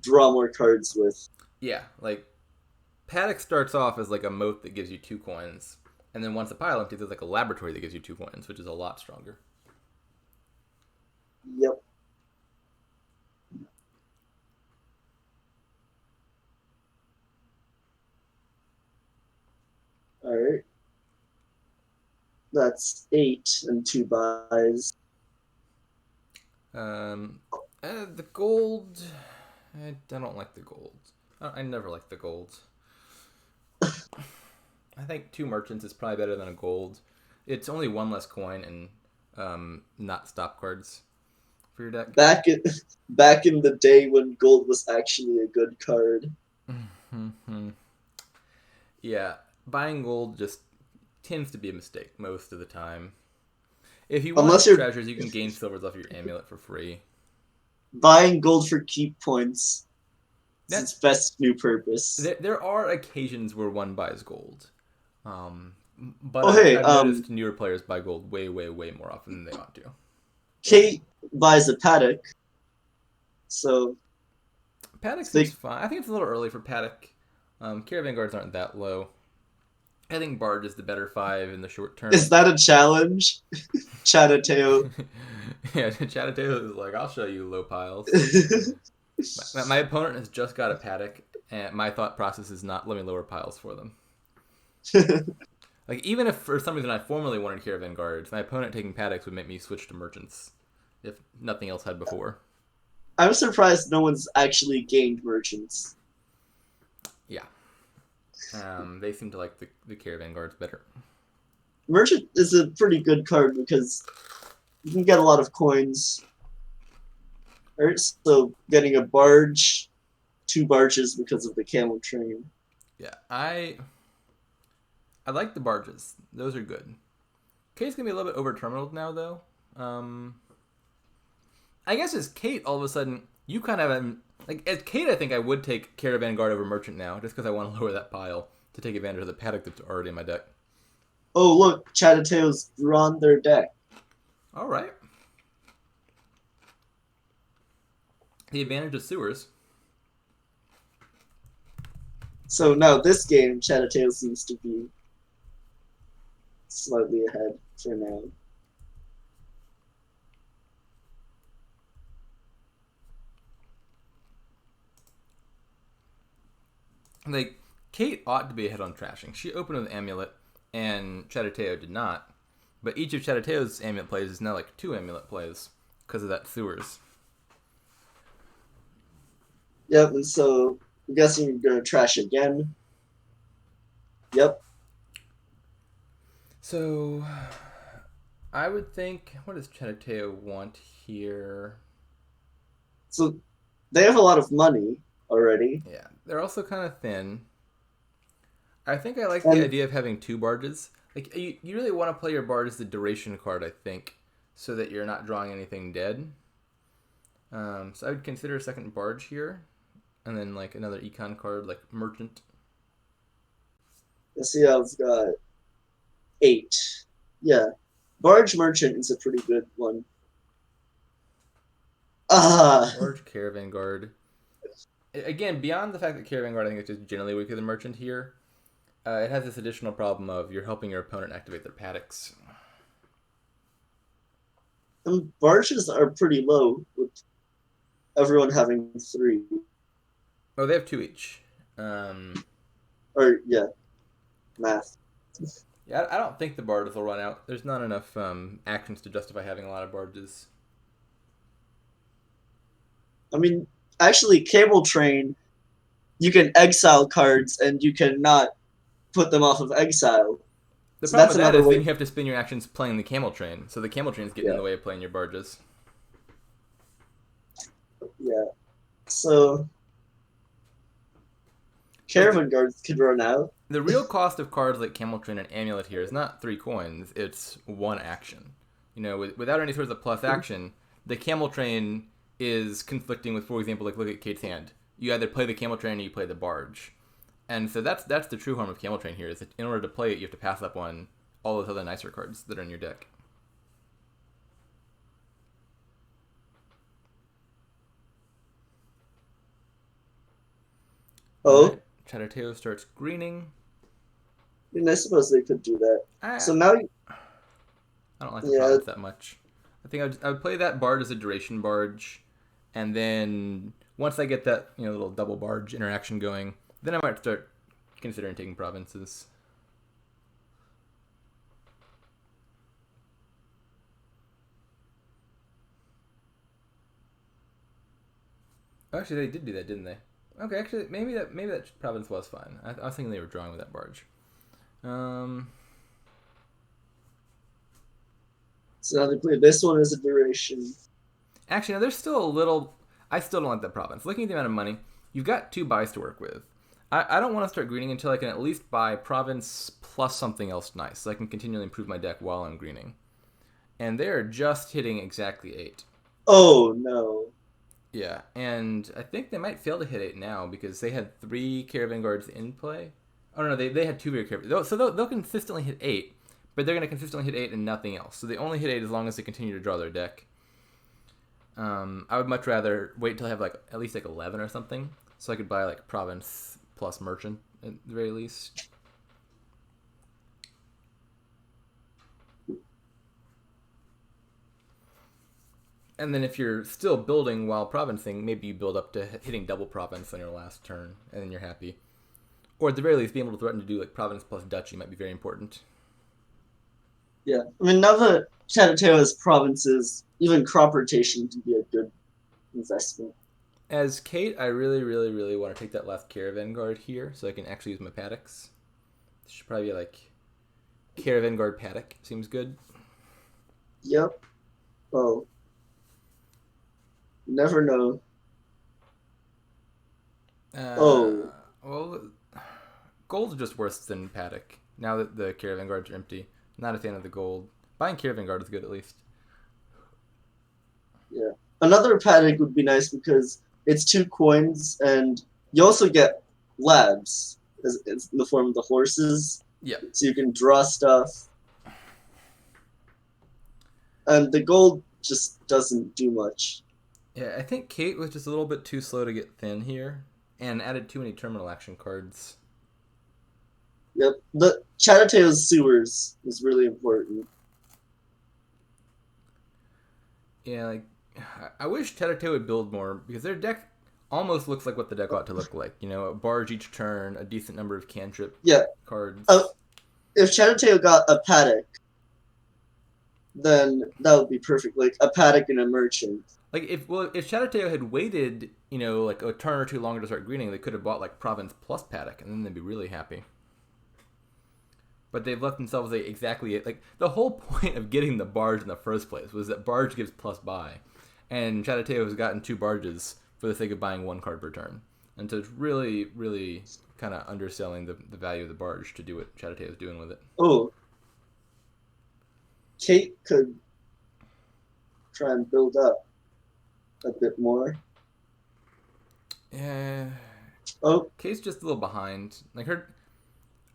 draw more cards with. Yeah, like, Paddock starts off as like a moat that gives you 2 coins. And then once the pile empties, there's like a laboratory that gives you 2 coins, which is a lot stronger. Yep. Alright. That's 8 and 2 buys. The gold... I don't like the gold. I never like the gold. I think 2 merchants is probably better than a gold. It's only 1 less coin and not stop cards for your deck. Back in the day when gold was actually a good card. Yeah, buying gold just tends to be a mistake most of the time. If you want treasures, you can gain silvers off your amulet for free. Buying gold for keep points is its best new purpose. There are occasions where one buys gold. But I've noticed newer players buy gold way, way, way more often than they ought to. Cait buys a Paddock. So Paddock seems fine. I think it's a little early for Paddock. Caravan Guards aren't that low. I think Barge is the better 5 in the short term. Is that a challenge? Chattateo. Yeah, Chattateo is like, I'll show you low piles. my opponent has just got a Paddock, and my thought process is not let me lower piles for them. Like, even if for some reason I formerly wanted Caravan Guards, my opponent taking Paddocks would make me switch to merchants, if nothing else had before. I'm surprised no one's actually gained merchants. Yeah. They seem to like the Caravan Guards better. Merchant is a pretty good card because you can get a lot of coins. Alright, so getting a barge, 2 barges because of the camel train. Yeah, I like the barges. Those are good. Cait's gonna be a little bit over terminaled now, though. I guess as Cait, all of a sudden, you kind of like as Cait. I think I would take Caravan Guard over Merchant now, just because I want to lower that pile to take advantage of the Paddock that's already in my deck. Oh look, Chattateo's drawn their deck. All right. The advantage of sewers. So now this game, Chattateo seems to be slightly ahead for now. Like, Cait ought to be ahead on trashing. She opened with Amulet, and Chattateo did not. But each of Chattateo's Amulet plays is now like 2 Amulet plays because of that sewers. Yep, and so I'm guessing you're going to trash again. Yep. So, I would think, what does Chattateo want here? So, they have a lot of money already. Yeah, they're also kind of thin. I think I like the idea of having 2 barges. Like, you really want to play your barge as the duration card, I think, so that you're not drawing anything dead. So I would consider a second barge here. and then like another econ card like merchant. Let's see, I've got 8. Yeah, Barge Merchant is a pretty good one. Ah, Large Caravan Guard. Again, beyond the fact that Caravan Guard I think is just generally weaker than merchant here, it has this additional problem of you're helping your opponent activate their paddocks. and barges are pretty low with everyone having 3. Oh, they have 2 each. Or yeah, math. Yeah, I don't think the barges will run out. There's not enough actions to justify having a lot of barges. I mean, actually, Cable Train, you can exile cards and you cannot put them off of exile. The So problem that's with that another is then way. you have to spend your actions playing the camel train. So the camel train's getting in Yeah, the way of playing your barges. yeah. So Like Caravan Guards could run out. the real cost of cards like camel train and amulet here is not 3 coins, it's 1 action. Without any sort of plus action, the camel train is conflicting with, for example, like look at Cait's hand. You either play the camel train or you play the barge. And so that's the true harm of camel train here, is that in order to play it, you have to pass up on all those other nicer cards that are in your deck. Oh, Alright, Chattateo starts greening. and I suppose they could do that. I, So now, I don't like the yeah, province that much. I think I would play that barge as a duration barge, and then once I get that little double barge interaction going, then I might start considering taking provinces. Oh, actually, they did do that, didn't they? Okay, actually, maybe that province was fine. I was thinking they were drawing with that barge. so now they play this one as a duration. Actually, no, there's still a little. I still don't like that province. Looking at the amount of money, you've got 2 buys to work with. I don't want to start greening until I can at least buy province plus something else nice, so I can continually improve my deck while I'm greening. And they're just hitting exactly 8. Oh no. Yeah, and I think they might fail to hit 8 now because they had 3 Caravan Guards in play. Oh no, they had 2 bigger Caravan. So they'll consistently hit 8, but they're going to consistently hit 8 and nothing else. So they only hit 8 as long as they continue to draw their deck. I would much rather wait until I have at least 11 or something, so I could buy province plus merchant at the very least. And then if you're still building while provincing, maybe you build up to hitting double province on your last turn, and then you're happy. Or at the very least, being able to threaten to do province plus duchy might be very important. Yeah, I mean, now that Chattateo has provinces, even crop rotation can be a good investment. As Cait, I really, really, really want to take that last Caravan Guard here, so I can actually use my paddocks. This should probably be Caravan Guard paddock. Seems good. Yep. Oh, never know. Oh, Well, gold's just worse than paddock. Now that the Caravan Guards are empty. Not a fan of the gold. Buying Caravan Guard is good at least. yeah. Another paddock would be nice because it's 2 coins, and you also get labs in the form of the horses, Yeah. so you can draw stuff. And the gold just doesn't do much. Yeah, I think Cait was just a little bit too slow to get thin here, and added too many terminal action cards. Yep. The Chattateo's sewers is really important. Yeah, I wish Chattateo would build more, because their deck almost looks like what the deck ought to look like. A barge each turn, a decent number of cantrip cards. If Chattateo got a paddock, then that would be perfect. Like a paddock and a merchant. If Chattateo had waited, a turn or 2 longer to start greening, they could have bought province plus paddock, and then they'd be really happy. But they've left themselves exactly the whole point of getting the barge in the first place was that barge gives plus buy, and Chattateo has gotten 2 barges for the sake of buying 1 card per turn, and so it's really, really kind of underselling the value of the barge to do what Chattateo is doing with it. Oh, Cait could try and build up a bit more. Yeah. Oh, Kate's just a little behind. Like her,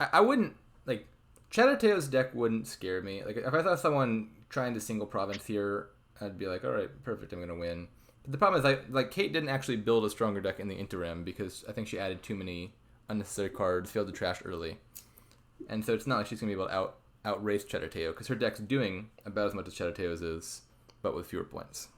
I wouldn't like. Chattateo's deck wouldn't scare me. Like if I saw someone trying to single province here, I'd be like, all right, perfect, I'm gonna win. But the problem is like Cait didn't actually build a stronger deck in the interim because I think she added too many unnecessary cards, failed to trash early, and so it's not like she's gonna be able to outrace Chattateo because her deck's doing about as much as Chattateo's is, but with fewer points.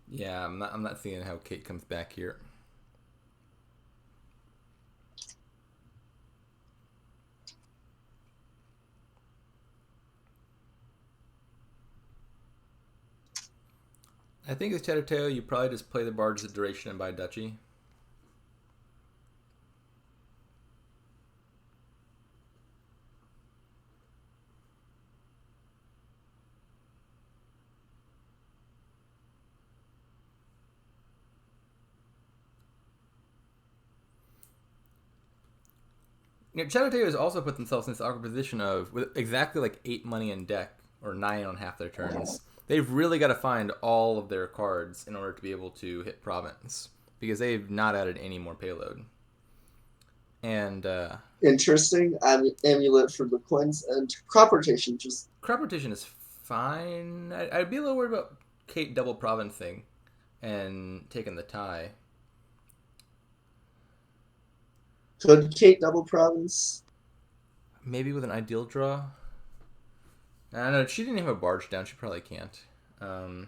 Yeah, I'm not seeing how Cait comes back here. I think as Chattateo, you probably just play the Bard's Duration and buy Duchy. You know, Chattateo has also put themselves in this awkward position of with exactly like 8 money in deck or 9 on half their turns. They've really got to find all of their cards in order to be able to hit province because they've not added any more payload. And interesting. Amulet for the coins and crop rotation. Just crop rotation is fine. I'd be a little worried about Cait double provincing and taking the tie. could Cait double province? Maybe with an ideal draw. I don't know. She didn't have a barge down. She probably can't. I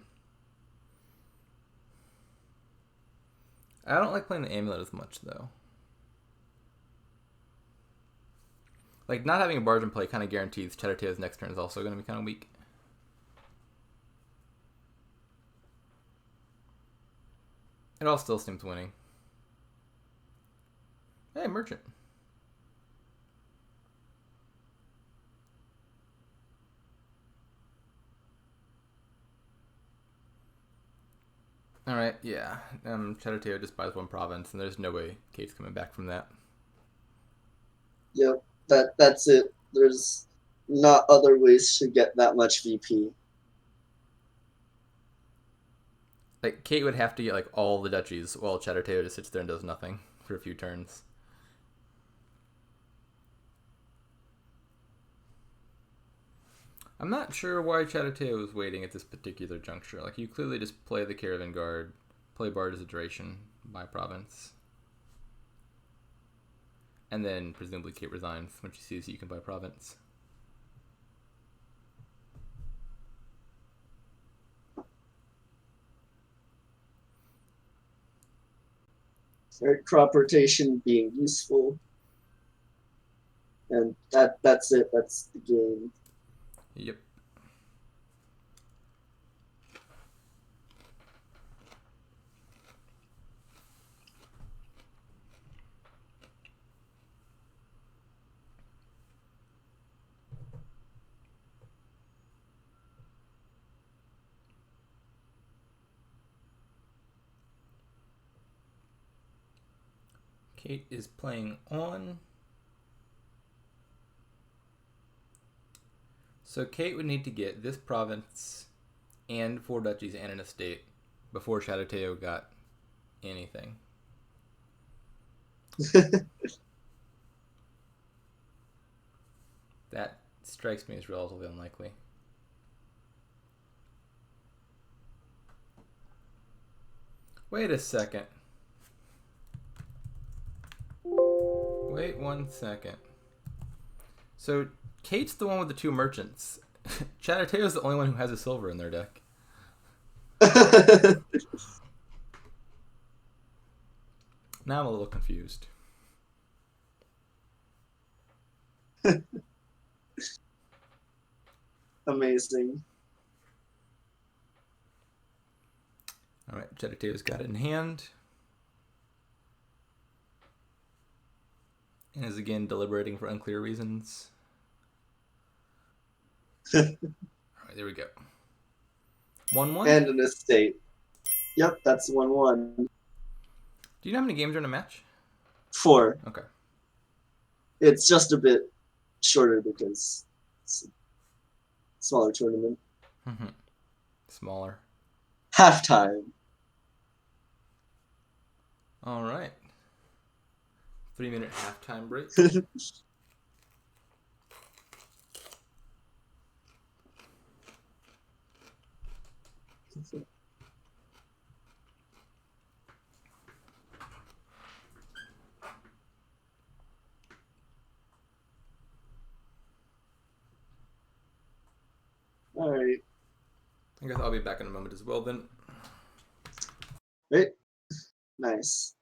don't like playing the amulet as much though. Like not having a barge in play kind of guarantees Chattateo's next turn is also going to be kind of weak. It all still seems winning. Hey, merchant. All right, yeah. Chattateo just buys 1 province, and there's no way Cait's coming back from that. Yep, that's it. There's not other ways to get that much VP. Like Cait would have to get like all the duchies while Chattateo just sits there and does nothing for a few turns. I'm not sure why Chattateo is waiting at this particular juncture. Like, you clearly just play the Caravan Guard, play Bard as a duration, buy province. And then, presumably, Cait resigns when she sees you can buy province. Right, crop rotation being useful. And that's it. That's the game. Yep. Cait is playing on. So Cait would need to get this province and 4 duchies and an estate before Chattateo got anything. That strikes me as relatively unlikely. Wait a second. Wait 1 second. So Cait's the one with the 2 merchants. Chattateo's the only one who has a silver in their deck. Now I'm a little confused. Amazing. Alright, Chattateo's got it in hand. And is again deliberating for unclear reasons. All right, there we go. 1-1. And an estate. Yep, that's 1-1. Do you know how many games are in a match? 4. Okay. It's just a bit shorter because it's a smaller tournament. Smaller. Halftime. All right. 3-minute halftime break. All right. I guess I'll be back in a moment as well then. Right? Nice.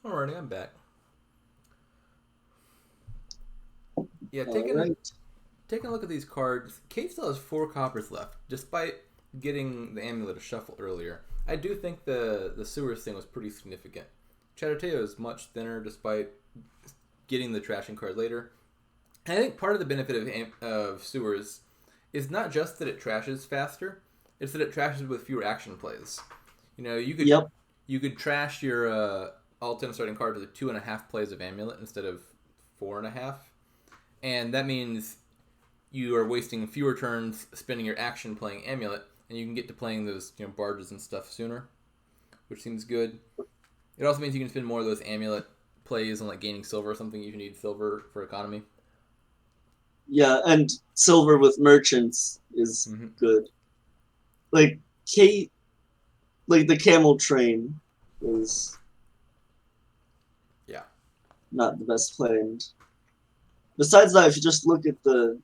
Alrighty, I'm back. Yeah, All right. taking a look at these cards, Cait still has 4 coppers left, despite getting the amulet a shuffle earlier. I do think the sewers thing was pretty significant. Chattateo is much thinner despite getting the trashing card later. And I think part of the benefit of sewers is not just that it trashes faster, it's that it trashes with fewer action plays. You know, Yep. you could trash your alt-in starting card with 2.5 plays of amulet instead of 4.5, and that means you are wasting fewer turns spending your action playing amulet, and you can get to playing those barges and stuff sooner, which seems good. It also means you can spend more of those amulet plays on like gaining silver or something if you need silver for economy. Yeah, and silver with merchants is good. Like Cait, like the camel train is Yeah. not the best play. And besides that, if you just look at the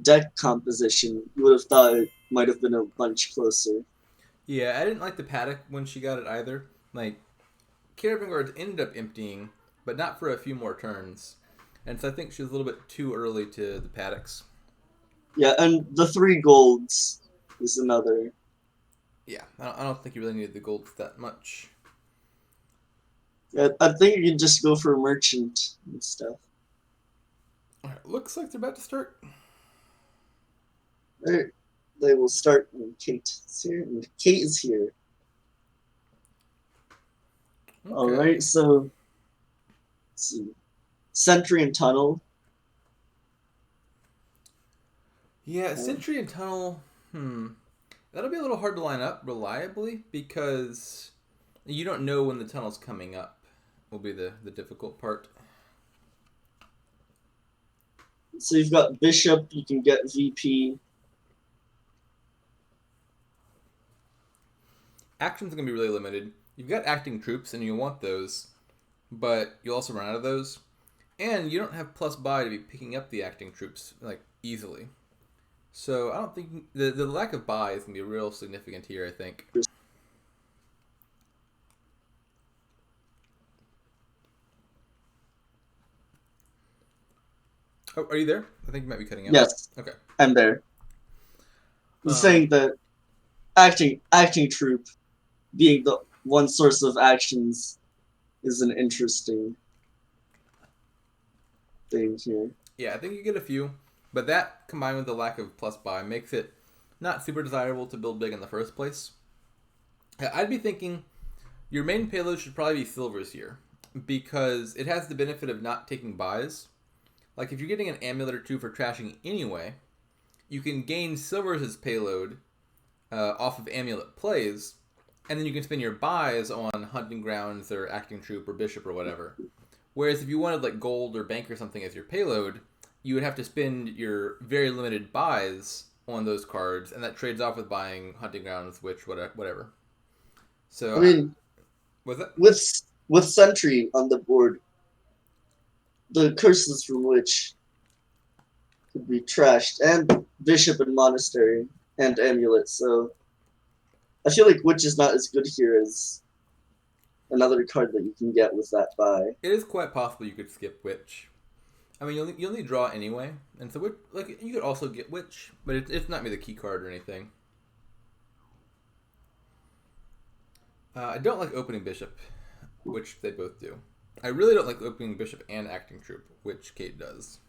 deck composition, you would have thought it might have been a bunch closer. Yeah, I didn't like the paddock when she got it either. Like, Caravan Guards ended up emptying, but not for a few more turns. And so I think she was a little bit too early to the paddocks. Yeah, and the 3 golds is another. Yeah, I don't think you really needed the golds that much. Yeah, I think you can just go for merchant and stuff. Alright, looks like they're about to start. They will start when Cait is here. And Cait is here. Okay. Alright, so let's see. Sentry and Tunnel. Yeah, Sentry and Tunnel, that'll be a little hard to line up reliably because you don't know when the tunnel's coming up. Will be the difficult part. So you've got Bishop, you can get VP. Action's going to be really limited. You've got acting troops and you want those, but you'll also run out of those. And you don't have plus buy to be picking up the acting troops like easily. So I don't think the lack of buy is going to be real significant here, I think. Oh, are you there? I think you might be cutting out. Yes. Okay. I'm there. I'm saying that acting troop being the one source of actions is an interesting thing here. Yeah, I think you get a few, but that combined with the lack of plus buy makes it not super desirable to build big in the first place. I'd be thinking your main payload should probably be silvers here because it has the benefit of not taking buys. Like if you're getting an amulet or two for trashing anyway, you can gain silvers as payload off of amulet plays, and then you can spend your buys on hunting grounds or acting troop or bishop or whatever. Whereas if you wanted like gold or bank or something as your payload, you would have to spend your very limited buys on those cards, and that trades off with buying hunting grounds, which whatever. So I mean, was that with Sentry on the board, the curses from which could be trashed, and Bishop and Monastery and Amulet. So I feel like Witch is not as good here as another card that you can get with that buy. It is quite possible you could skip Witch. I mean, you'll need draw anyway, and so like you could also get Witch, but it's not be the key card or anything. I don't like opening Bishop, which they both do. I really don't like opening Bishop and Acting Troop, which Cait does.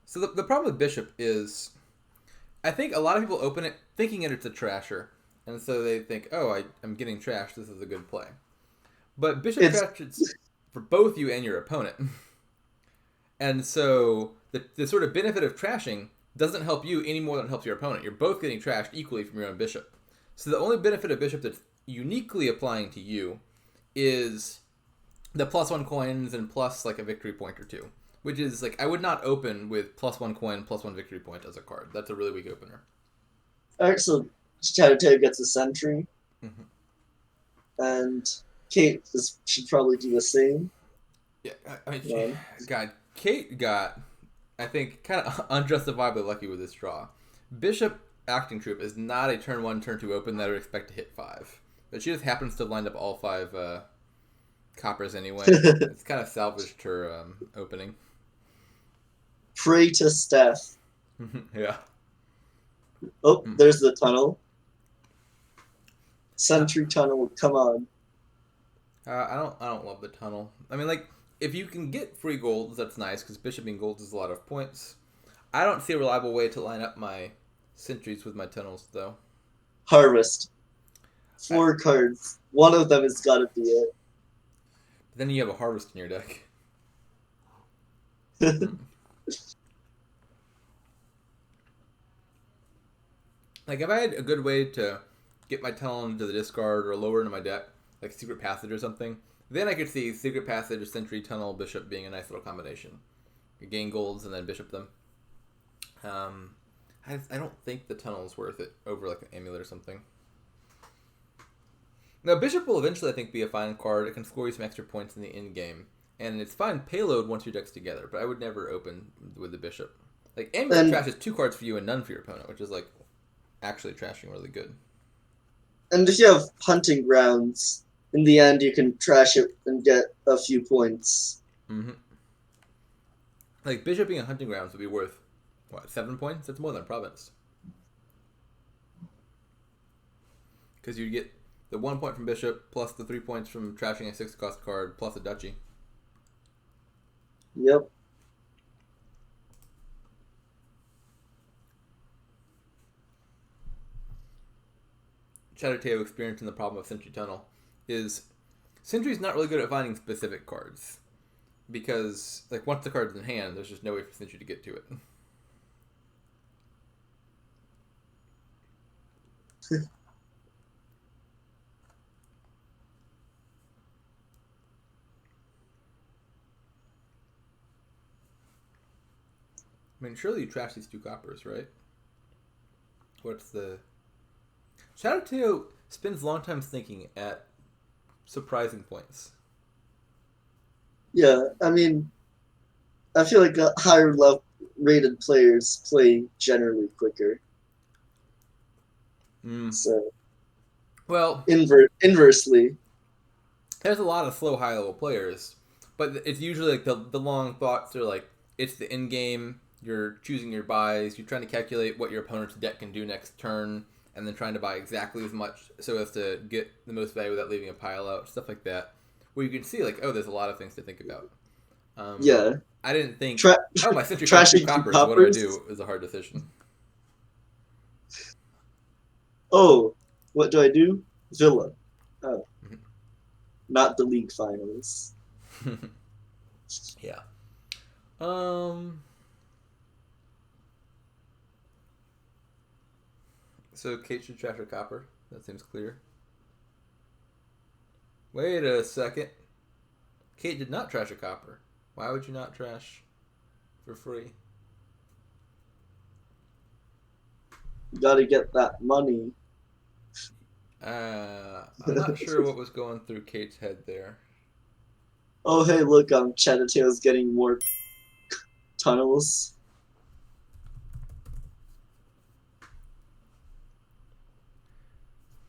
So the problem with Bishop is, I think a lot of people open it thinking it's a trasher, and so they think, oh, I'm getting trashed, this is a good play. But Bishop trashes for both you and your opponent. And so the sort of benefit of trashing doesn't help you any more than it helps your opponent. You're both getting trashed equally from your own Bishop. So the only benefit of Bishop that's uniquely applying to you is the +1 coins and plus like a victory point or two. Which is like, I would not open with +1 coin, +1 victory point as a card. That's a really weak opener. Alright, so chattateo gets a Sentry. Mm-hmm. And Cait should probably do the same. Yeah, I mean, God, Cait got, I think, kind of unjustifiably lucky with this draw. Bishop Acting Troop is not a turn 1, turn 2 open that I would expect to hit 5. But she just happens to have lined up all 5 coppers anyway. It's kind of salvaged her opening. Pray to Steph. Yeah. Oh, there's the tunnel. Sentry tunnel, come on. I don't love the tunnel. I mean, like, if you can get free golds, that's nice, because Bishop being golds is a lot of points. I don't see a reliable way to line up my sentries with my tunnels, though. Harvest. 4 cards. One of them has got to be it. Then you have a harvest in your deck. Like, if I had a good way to get my tunnel into the discard or lower into my deck, like Secret Passage or something, then I could see Secret Passage, Sentry, Tunnel, Bishop being a nice little combination. You gain golds and then Bishop them. I don't think the Tunnel is worth it over like an Amulet or something. Now, Bishop will eventually, I think, be a fine card. It can score you some extra points in the end game. And it's fine payload once your deck's together, but I would never open with the Bishop. Like, Amulet trashes 2 cards for you and none for your opponent, which is, like, actually trashing really good. And if you have hunting grounds, in the end you can trash it and get a few points. Mm-hmm. Like, Bishop being a hunting grounds would be worth, what, 7 points? That's more than a province. Because you'd get the 1 point from Bishop, plus the 3 points from trashing a 6-cost card, plus a duchy. Yep. Chattateo experiencing the problem of Sentry Tunnel is Sentry's not really good at finding specific cards. Because, like, once the card's in hand, there's just no way for Sentry to get to it. I mean, surely you trash these 2 coppers, right? What's the... Chattateo spends long time thinking at surprising points. Yeah, I mean, I feel like higher level rated players play generally quicker. So, well, inversely. There's a lot of slow high level players, but it's usually like the long thoughts are like, it's the end game, you're choosing your buys, you're trying to calculate what your opponent's deck can do next turn, and then trying to buy exactly as much so as to get the most value without leaving a pile out, stuff like that. Where you can see, like, oh, there's a lot of things to think about. Yeah. I didn't think, my Sentry costs 2 trashing coppers, coppers? what do I do? Is a hard decision. Oh, what do I do? Villa. Oh. Not the league finals. Yeah. So Cait should trash a copper. That seems clear. Wait a second. Cait did not trash a copper. Why would you not trash for free? You gotta get that money. I'm not sure what was going through Cait's head there. Oh, hey, look, Chattateo's getting more tunnels.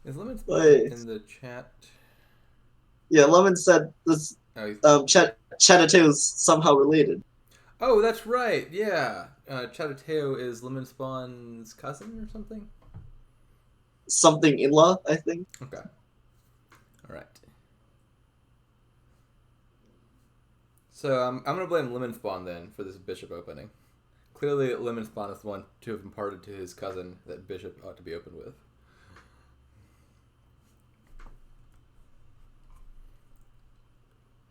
Is Lemon Hey. in the chat? Yeah, Lemon said this. Chattateo's somehow related. Oh, that's right. Yeah, Chattateo is Lemon Spawn's cousin or something. Something in-law, I think. Okay. All right. So I'm gonna blame Lemon Spawn then for this Bishop opening. Clearly, Lemon Spawn is the one to have imparted to his cousin that Bishop ought to be opened with.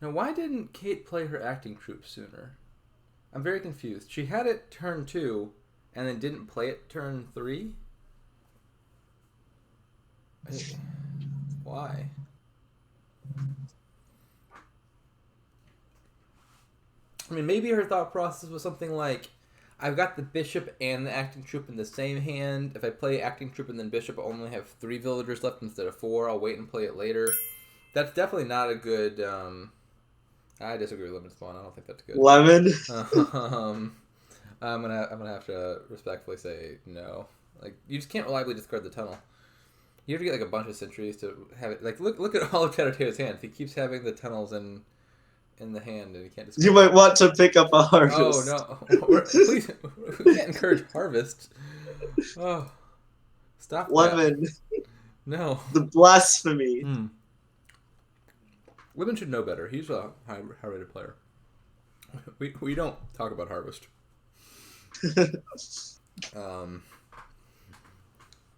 Now, why didn't Cait play her acting troupe sooner? I'm very confused. She had it turn 2, and then didn't play it turn 3? Why? I mean, maybe her thought process was something like, I've got the Bishop and the acting troupe in the same hand. If I play acting troupe and then Bishop, I'll only have 3 villagers left instead of 4. I'll wait and play it later. That's definitely not a good... I disagree with Lemon Spawn. I don't think that's good. Lemon? I'm gonna have to respectfully say no. Like, you just can't reliably discard the tunnel. You have to get like a bunch of sentries to have it. Like, look at all of Chattateo's hands. He keeps having the tunnels in the hand, and he can't discard. You might want to pick up a harvest. Oh no! Please, we can't encourage harvest. Oh, stop Lemon. That. No. The blasphemy. Women should know better. He's a high-rated player. We don't talk about harvest.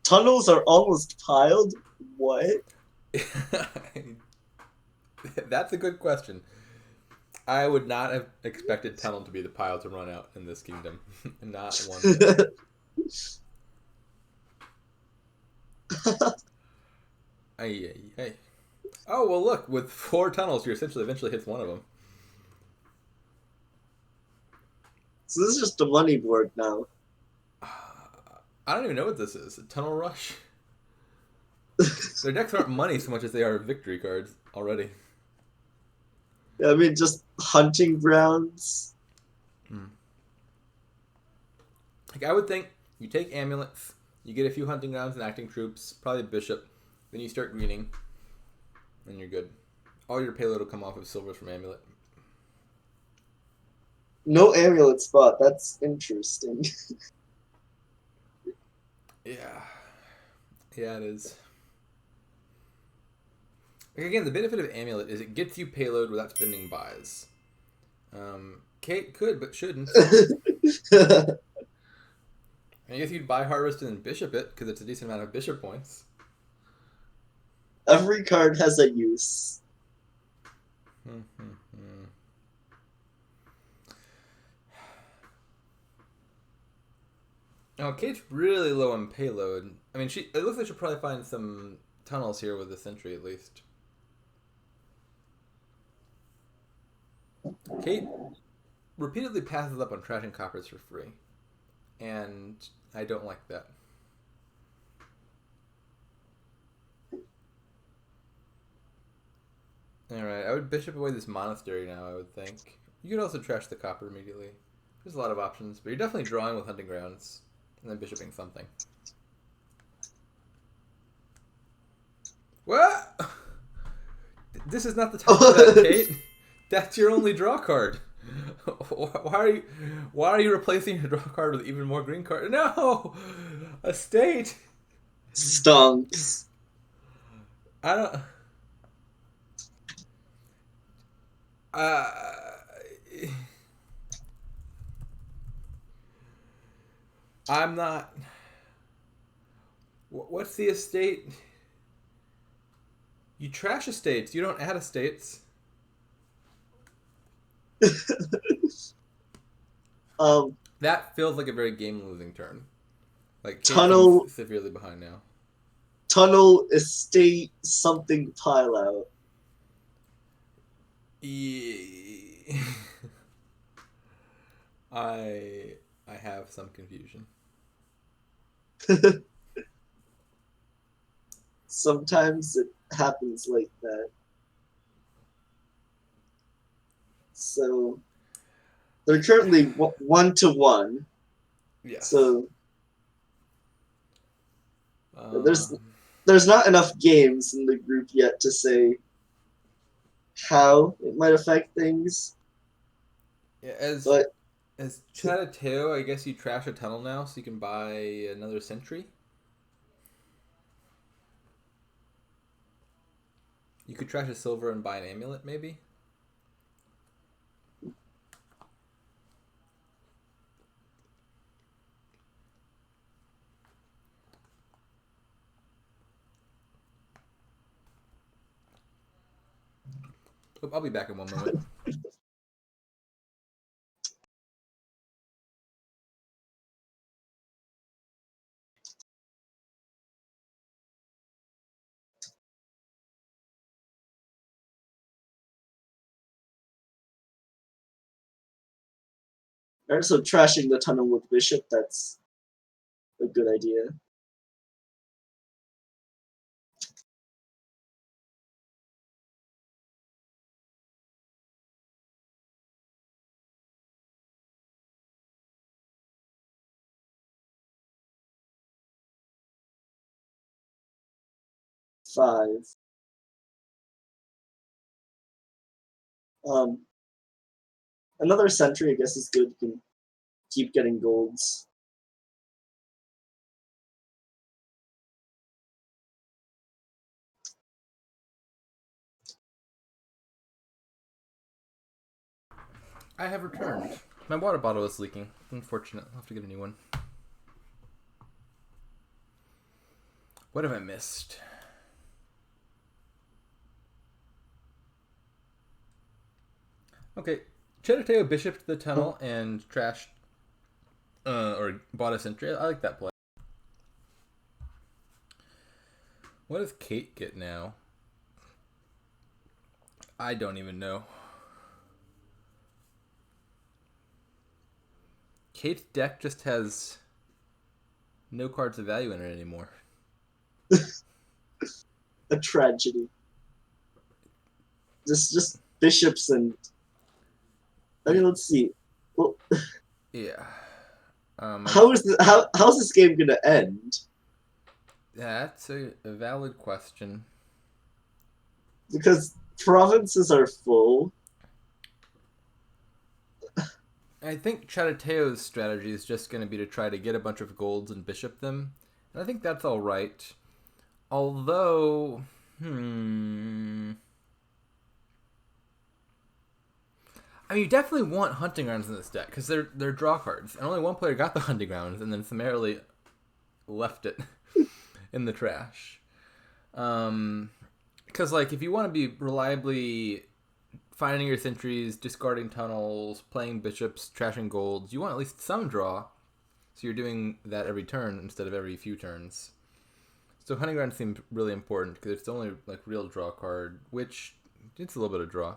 Tunnels are almost piled? What? That's a good question. I would not have expected tunnel to be the pile to run out in this kingdom. Not one bit. Hey. Oh, well, look. With 4 tunnels, you're eventually hits one of them. So this is just a money board now. I don't even know what this is. A tunnel rush? Their decks aren't money so much as they are victory cards already. I mean, just hunting grounds. Like, I would think you take amulets, you get a few hunting grounds and acting troops, probably a bishop, then you start greening, and you're good. All your payload will come off of silvers from amulet. No amulet spot. That's interesting. Yeah. Yeah, it is. Like, again, the benefit of amulet is it gets you payload without spending buys. Cait could, but shouldn't. I guess you'd buy harvest and then bishop it, because it's a decent amount of bishop points. Every card has a use. Oh, Cait's really low on payload. I mean, it looks like she'll probably find some tunnels here with the sentry, at least. Cait repeatedly passes up on trashing coppers for free. And I don't like that. Alright, I would bishop away this monastery now, I would think. You could also trash the copper immediately. There's a lot of options, but you're definitely drawing with hunting grounds. And then bishoping something. What? This is not the time for that, Cait. That's your only draw card. Why are you replacing your draw card with even more green card? No! A state! Stunks. I don't... I'm not... What's the estate? You trash estates. You don't add estates. That feels like a very game-losing turn. Like, tunnel severely behind now. Tunnel, estate, something, pile out. I have some confusion. Sometimes it happens like that. So they're currently 1-1. Yes. So there's not enough games in the group yet to say how it might affect things. Yeah, as chattateo, I guess you trash a tunnel now, so you can buy another sentry. You could trash a silver and buy an amulet, maybe. I'll be back in one moment. Alright, so trashing the tunnel with bishop, that's a good idea. Five. Another sentry, I guess, is good. You can keep getting golds. I have returned. My water bottle is leaking. Unfortunate. I'll have to get a new one. What have I missed? Okay, chattateo bishoped the tunnel and trashed, or bought a sentry. I like that play. What does Cait get now? I don't even know. Cait's deck just has no cards of value in it anymore. A tragedy. Just bishops and... I mean, let's see. Well, yeah. How's this game gonna end? That's a valid question. Because provinces are full. I think Chattateo's strategy is just going to be to try to get a bunch of golds and bishop them. And I think that's all right. Although, I mean, you definitely want hunting grounds in this deck because they're draw cards, and only one player got the hunting grounds, and then summarily left it in the trash. Because like if you want to be reliably finding your sentries, discarding tunnels, playing bishops, trashing golds, you want at least some draw. So you're doing that every turn instead of every few turns. So hunting grounds seem really important because it's the only like real draw card, which it's a little bit of draw.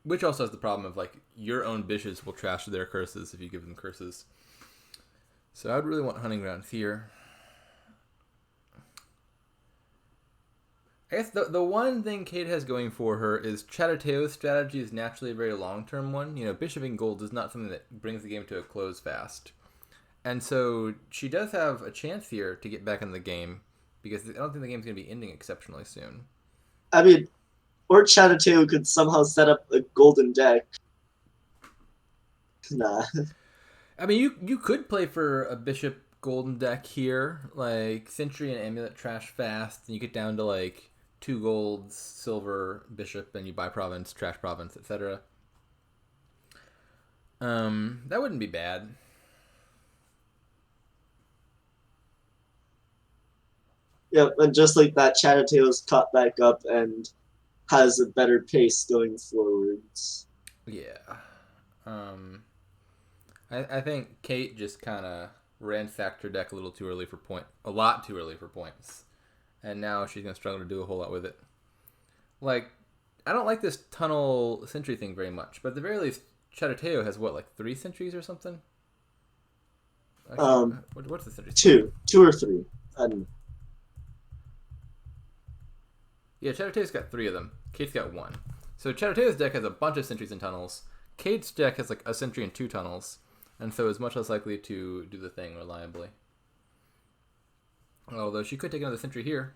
Which also has the problem of like your own bishops will trash their curses if you give them curses. So I'd really want hunting grounds here. I guess the one thing Cait has going for her is Chattateo's strategy is naturally a very long-term one. You know, bishoping gold is not something that brings the game to a close fast. And so she does have a chance here to get back in the game because I don't think the game's going to be ending exceptionally soon. I mean, or Chattateo could somehow set up a golden deck. Nah. I mean, you could play for a bishop golden deck here, like Sentry and Amulet trash fast, and you get down to like 2 golds, silver, bishop, and you buy province, trash province, etc. That wouldn't be bad. Yeah, and just like that, Chattateo's caught back up and has a better pace going forwards. Yeah. I think Cait just kind of ransacked her deck a lot too early for points. And now she's going to struggle to do a whole lot with it. Like, I don't like this tunnel sentry thing very much, but at the very least, Chattateo has what, like 3 sentries or something? Actually, what's the sentry? 2 or 3. I don't know. Yeah, Chattateo's got 3 of them. Cait's got 1. So Chattateo's deck has a bunch of sentries and tunnels. Cait's deck has like a sentry and 2 tunnels, and so is much less likely to do the thing reliably. Although she could take another sentry here.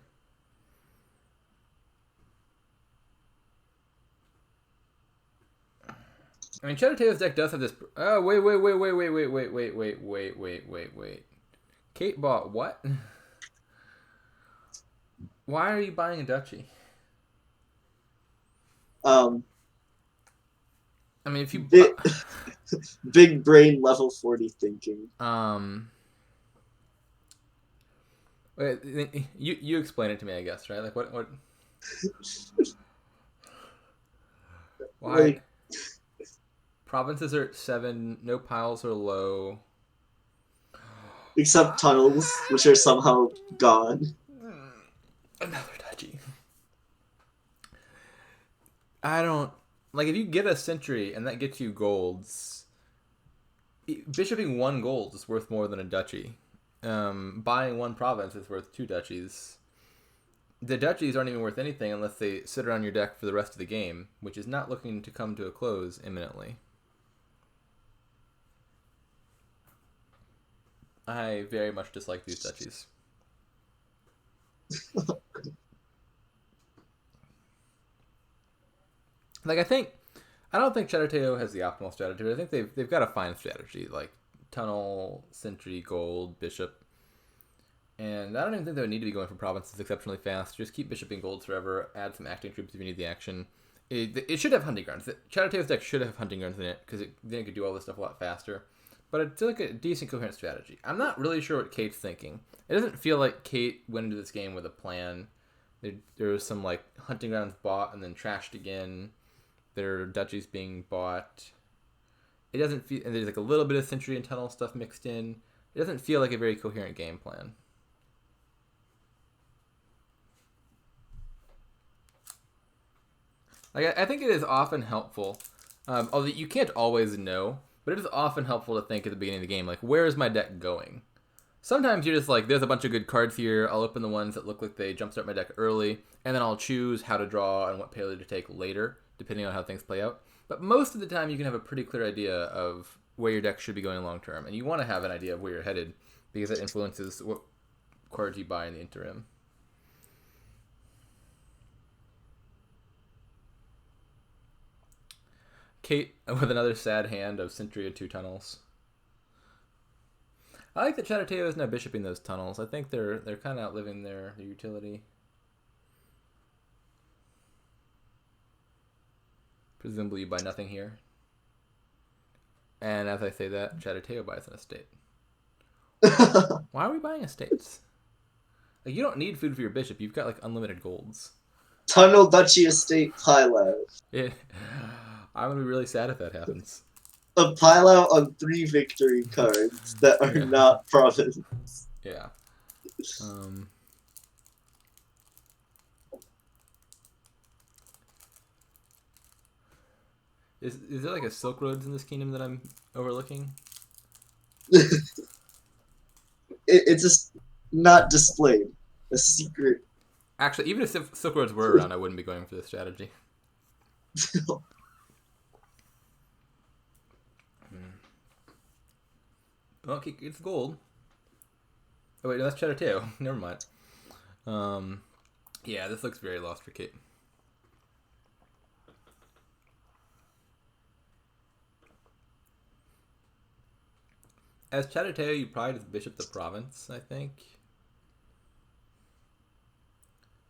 I mean, Chattateo's deck does have this. Oh, wait. Cait bought what? Why are you buying a duchy? I mean, if you big brain level 40 thinking. Wait, you explain it to me, I guess, right? Like what? Why? Like, provinces are at 7. No piles are low. Except tunnels, which are somehow gone. Another duchy. I don't like if you get a sentry and that gets you golds. Bishoping 1 gold is worth more than a duchy. Buying 1 province is worth 2 duchies. The duchies aren't even worth anything unless they sit around your deck for the rest of the game, which is not looking to come to a close imminently. I very much dislike these duchies. Like I don't think Chattateo has the optimal strategy, but I think they've got a fine strategy, like tunnel, sentry, gold, bishop. And I don't even think they would need to be going for provinces exceptionally fast. Just keep bishoping golds forever, add some acting troops if you need the action. It should have hunting grounds. Chattateo's deck should have hunting grounds in it, because then it could do all this stuff a lot faster. But it's like a decent coherent strategy. I'm not really sure what Cait's thinking. It doesn't feel like Cait went into this game with a plan. There was some like hunting grounds bought and then trashed again. There are duchies being bought. It doesn't feel, and there's like a little bit of sentry and tunnel stuff mixed in. It doesn't feel like a very coherent game plan. Like I think it is often helpful, although you can't always know, but it is often helpful to think at the beginning of the game, like, where is my deck going? Sometimes you're just like, there's a bunch of good cards here, I'll open the ones that look like they jumpstart my deck early, and then I'll choose how to draw and what payload to take later, depending on how things play out. But most of the time, you can have a pretty clear idea of where your deck should be going long term, and you want to have an idea of where you're headed because that influences what cards you buy in the interim. Cait with another sad hand of Sentry of 2 tunnels. I like that Chattateo is now bishoping those tunnels. I think they're kind of outliving their utility. Presumably you buy nothing here. And as I say that, Chattateo buys an estate. Why are we buying estates? Like, you don't need food for your bishop. You've got like unlimited golds. Tunnel Duchy Estate Pilot. I'm gonna be really sad if that happens. A Pilot on 3 victory cards that are not province. Yeah. Is there like a Silk Roads in this kingdom that I'm overlooking? It's just not displayed. A secret. Actually, even if Silk Roads were around, I wouldn't be going for this strategy. Okay, it's gold. Oh wait, no, that's Chattateo. Never mind. Yeah, this looks very lost for Cait. As Chattateo, you probably just bishop the province, I think.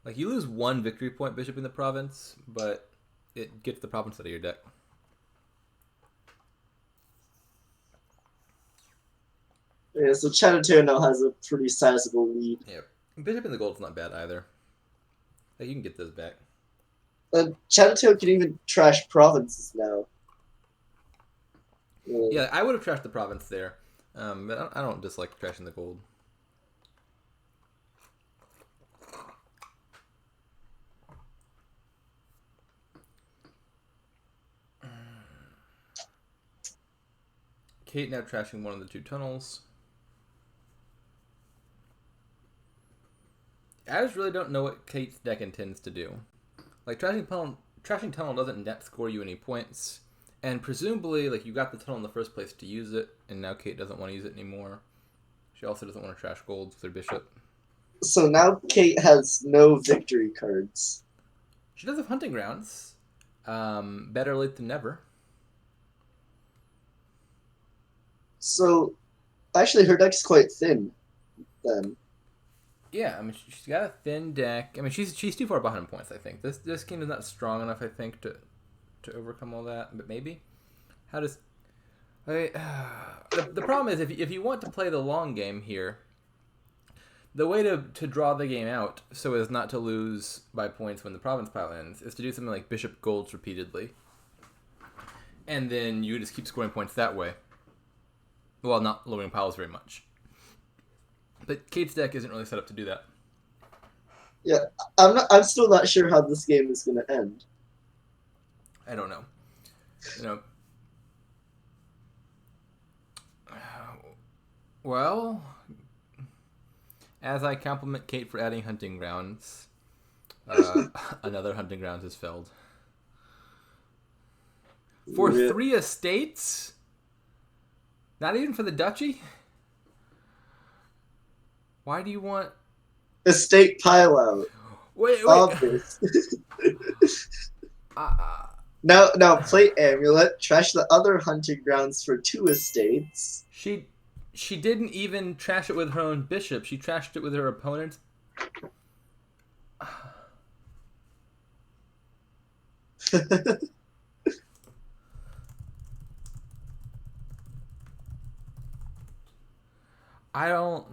Like, you lose 1 victory point bishop in the province, but it gets the province out of your deck. Yeah, so Chattateo now has a pretty sizable lead. Yeah, bishop in the gold's not bad either. Like, you can get those back. Chattateo can even trash provinces now. Yeah, I would have trashed the province there, but I don't dislike trashing the gold. Cait now trashing one of the 2 tunnels. I just really don't know what Cait's deck intends to do. Like, trashing tunnel doesn't net score you any points, and presumably, like, you got the tunnel in the first place to use it, and now Cait doesn't want to use it anymore. She also doesn't want to trash golds with her bishop. So now Cait has no victory cards. She does have hunting grounds. Better late than never. So, actually, her deck's quite thin, then. Yeah, I mean, she's got a thin deck. I mean, she's too far behind in points, I think. This game is not strong enough, I think, to overcome all that. But maybe. How does... the problem is, if you want to play the long game here, the way to draw the game out so as not to lose by points when the province pile ends is to do something like bishop golds repeatedly. And then you just keep scoring points that way. Well, not lowering piles very much. But Cait's deck isn't really set up to do that. Yeah, I'm still not sure how this game is going to end. I don't know. You know. Well, as I compliment Cait for adding hunting grounds, another hunting grounds is felled. For 3 estates? Not even for the duchy? Why do you want... Estate pile-out. Wait. Obvious. Now play Amulet, trash the other hunting grounds for 2 estates. She didn't even trash it with her own bishop. She trashed it with her opponent's... I don't...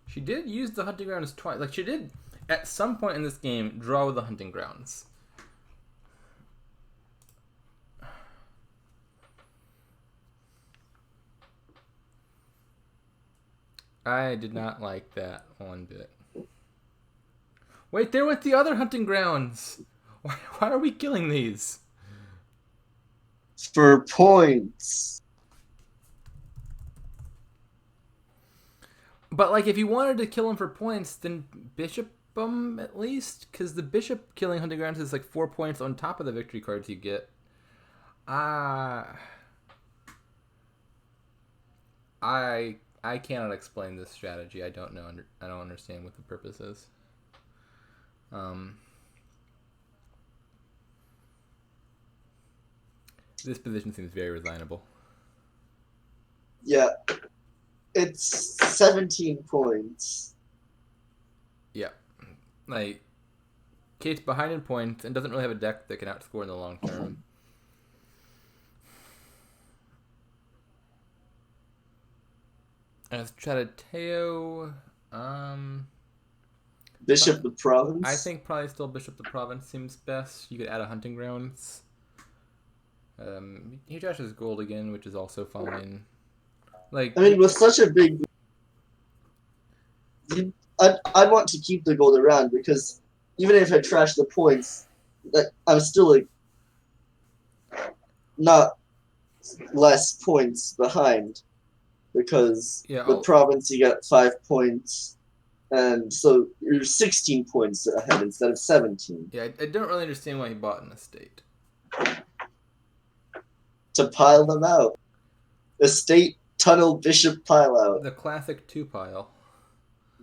She did use the hunting grounds twice. Like, she did, at some point in this game, draw with the hunting grounds. I did not like that one bit. Wait, there went the other hunting grounds! Why are we killing these? For points. But, like, if you wanted to kill him for points, then bishop them at least, because the bishop killing hunting grounds is like 4 points on top of the victory cards you get. I cannot explain this strategy. I don't know. I don't understand what the purpose is. This position seems very resignable. Yeah. It's 17 points. Yeah. Like, Cait's behind in points and doesn't really have a deck that can outscore in the long term. As chattateo, Bishop the province. I think probably still Bishop the province seems best. You could add a hunting grounds. He trashes gold again, which is also fine. Like, I mean, with such a big, I'd want to keep the gold around because even if I trash the points, that I'm still like not less points behind because with province you get 5 points, and so you're 16 points ahead instead of 17. Yeah, I don't really understand why he bought an estate. To pile them out. Estate, tunnel, bishop, pile out. The classic 2-pile.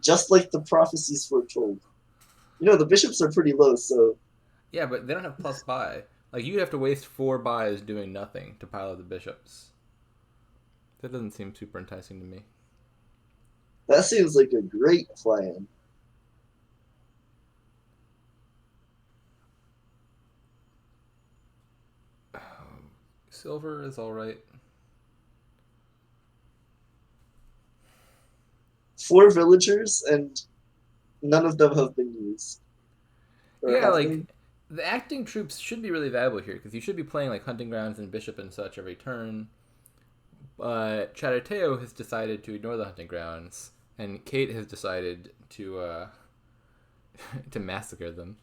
Just like the prophecies foretold. You know, the bishops are pretty low, so... Yeah, but they don't have plus buy. Like, you have to waste 4 buys doing nothing to pile up the bishops. That doesn't seem super enticing to me. That seems like a great plan. Silver is alright. 4 villagers, and none of them have been used. Yeah, like, the acting troops should be really valuable here, because you should be playing, like, hunting grounds and bishop and such every turn. But chattateo has decided to ignore the hunting grounds, and Cait has decided to to massacre them.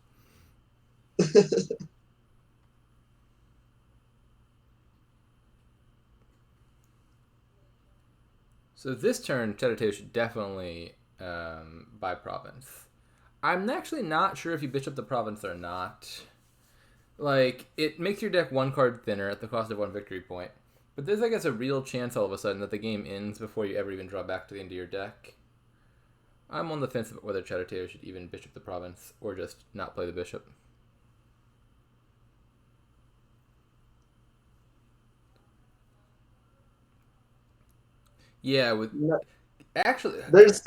So this turn, chattateo should definitely buy province. I'm actually not sure if you bishop the province or not. Like, it makes your deck 1 card thinner at the cost of 1 victory point. But there's, I guess, a real chance all of a sudden that the game ends before you ever even draw back to the end of your deck. I'm on the fence about whether chattateo should even bishop the province or just not play the bishop. Yeah, with... Actually,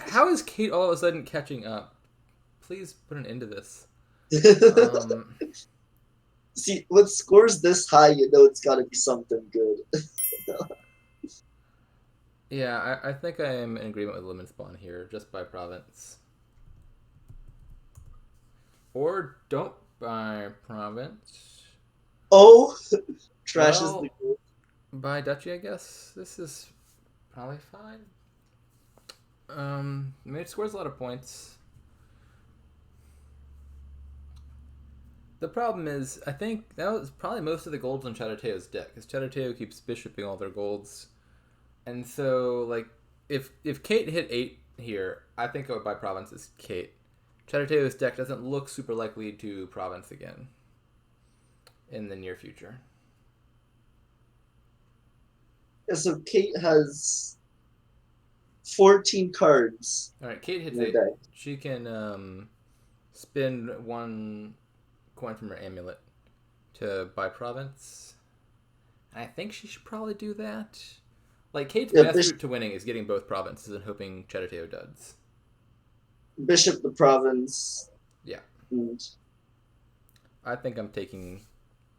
how is Cait all of a sudden catching up? Please put an end to this. See, with scores this high, you know it's got to be something good. Yeah, I think I am in agreement with Lemon Spawn here, just buy province. Or don't buy province. Oh! Trashes the gold. Buy duchy, I guess. This is probably fine. I mean, it scores a lot of points. The problem is, I think that was probably most of the golds on Chattateo's deck, because Chattateo keeps bishoping all their golds. And so, like, if Cait hit 8 here, I think I would buy province as Cait. Chattateo's deck doesn't look super likely to province again in the near future. Yeah, so Cait has 14 cards. Alright, Cait hits 8. She can spend 1 coin from her amulet to buy province. I think she should probably do that. Like, Cait's best route to winning is getting both provinces and hoping Chattateo duds. Bishop the province. Yeah. And I think I'm taking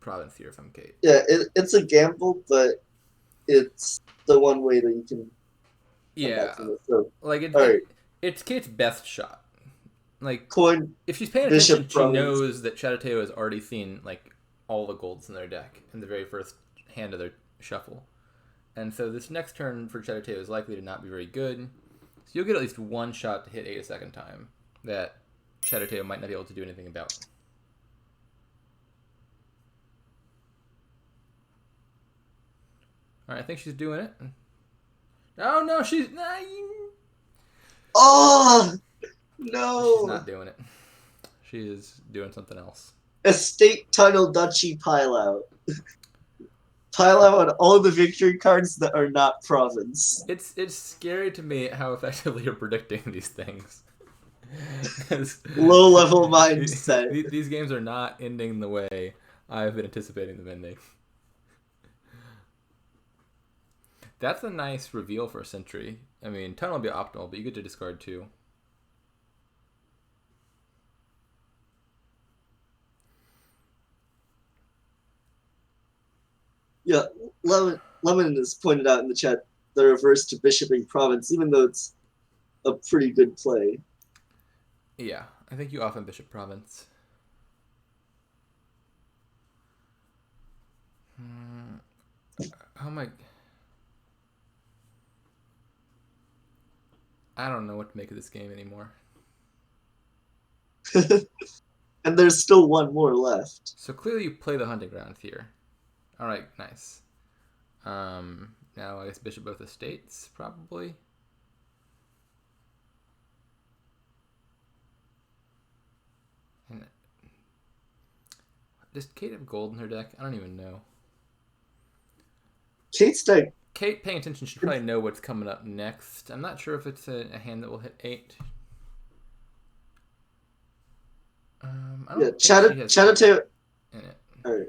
province here if I'm Cait. Yeah, it's a gamble, but it's the one way that you can... Yeah. So, like, it's Cait's best shot. Like, if she's paying attention, she knows that Chattateo has already seen, like, all the golds in their deck in the very first hand of their shuffle. And so this next turn for Chattateo is likely to not be very good. So you'll get at least 1 shot to hit 8 a second time that Chattateo might not be able to do anything about. Alright, I think she's doing it. Oh, no, she's... Oh! No! She's not doing it. She is doing something else. Estate Tunnel Duchy Pile Out. Pile out on all the victory cards that are not province. It's scary to me how effectively you're predicting these things. Low level mindset. These games are not ending the way I've been anticipating them ending. That's a nice reveal for a Sentry. I mean, Tunnel will be optimal, but you get to discard 2. Yeah, Lemon has pointed out in the chat the reverse to bishoping province, even though it's a pretty good play. Yeah, I think you often bishop province. Oh my... I don't know what to make of this game anymore. And there's still one more left. So clearly you play the hunting ground here. Alright, nice. Now I guess bishop both estates, probably. And does Cait have gold in her deck? I don't even know. Cait's deck. Cait, paying attention, should probably know what's coming up next. I'm not sure if it's a hand that will hit 8. I don't Chattateo. Alright.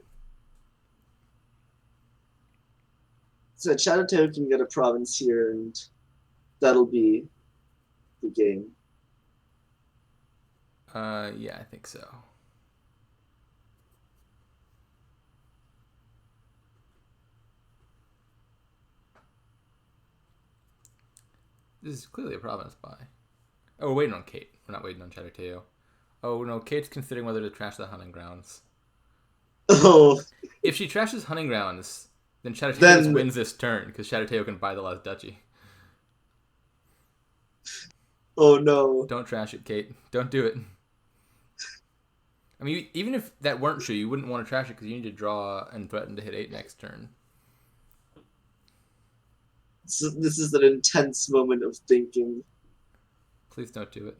So Chattateo can get a province here, and that'll be the game. Yeah, I think so. This is clearly a province buy. Oh, we're waiting on Cait. We're not waiting on Chattateo. Oh, no, Cait's considering whether to trash the hunting grounds. Oh. If she trashes hunting grounds, then Chattateo wins this turn, because Chattateo can buy the last duchy. Oh, no. Don't trash it, Cait. Don't do it. I mean, even if that weren't true, you wouldn't want to trash it, because you need to draw and threaten to hit 8 next turn. So this is an intense moment of thinking. Please don't do it.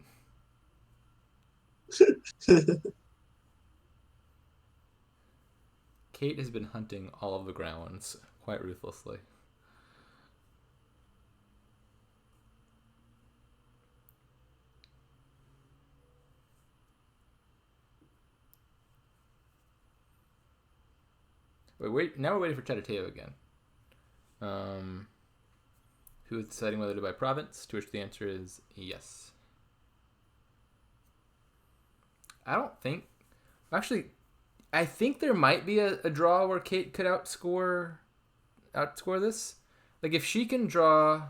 Cait has been hunting all of the grounds quite ruthlessly. Wait. Now we're waiting for Chattateo again. Who is deciding whether to buy province? To which the answer is yes. I don't think... Actually, I think there might be a draw where Cait could outscore this. Like, if she can draw...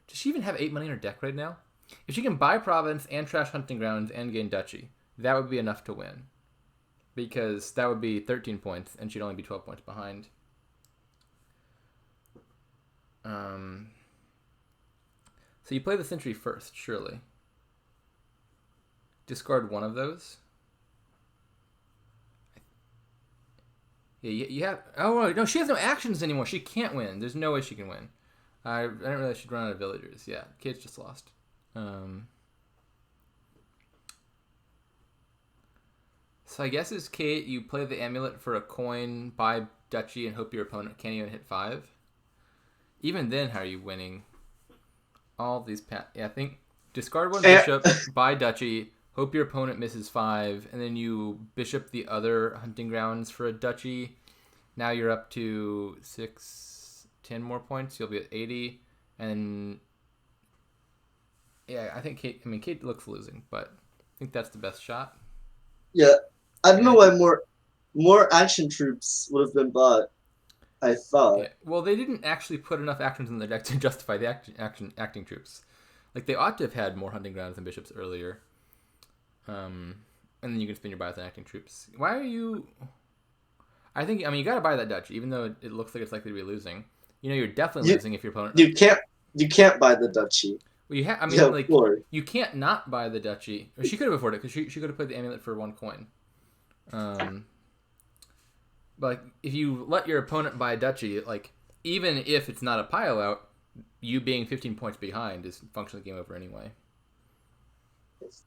Does she even have 8 money in her deck right now? If she can buy province and trash hunting grounds and gain duchy, that would be enough to win. Because that would be 13 points, and she'd only be 12 points behind. So you play the Sentry first, surely. Discard one of those. Yeah, you have... Oh, no, she has no actions anymore. She can't win. There's no way she can win. I didn't realize she'd run out of villagers. Yeah, Cait's just lost. So I guess as Cait, you play the amulet for a coin, buy duchy, and hope your opponent can't even hit 5. Even then, how are you winning? All of these... Yeah, I think discard one bishop, buy duchy, hope your opponent misses 5, and then you bishop the other hunting grounds for a duchy. Now you're up to 10 more points. You'll be at 80. And yeah, I think Cait looks losing, but I think that's the best shot. Yeah, I don't know why more action troops would have been bought. I thought. Yeah. Well, they didn't actually put enough actions in their deck to justify the acting troops. Like, they ought to have had more hunting grounds and bishops earlier. And then you can spin your buy with acting troops. Why are you... I think, you got to buy that duchy, even though it looks like it's likely to be losing. You're definitely losing if your opponent... You can't buy the duchy. Well, you can't not buy the duchy. Or she could have afforded it, because she could have played the amulet for 1 coin. But if you let your opponent buy a duchy, even if it's not a pile out, you being 15 points behind is functionally game over anyway.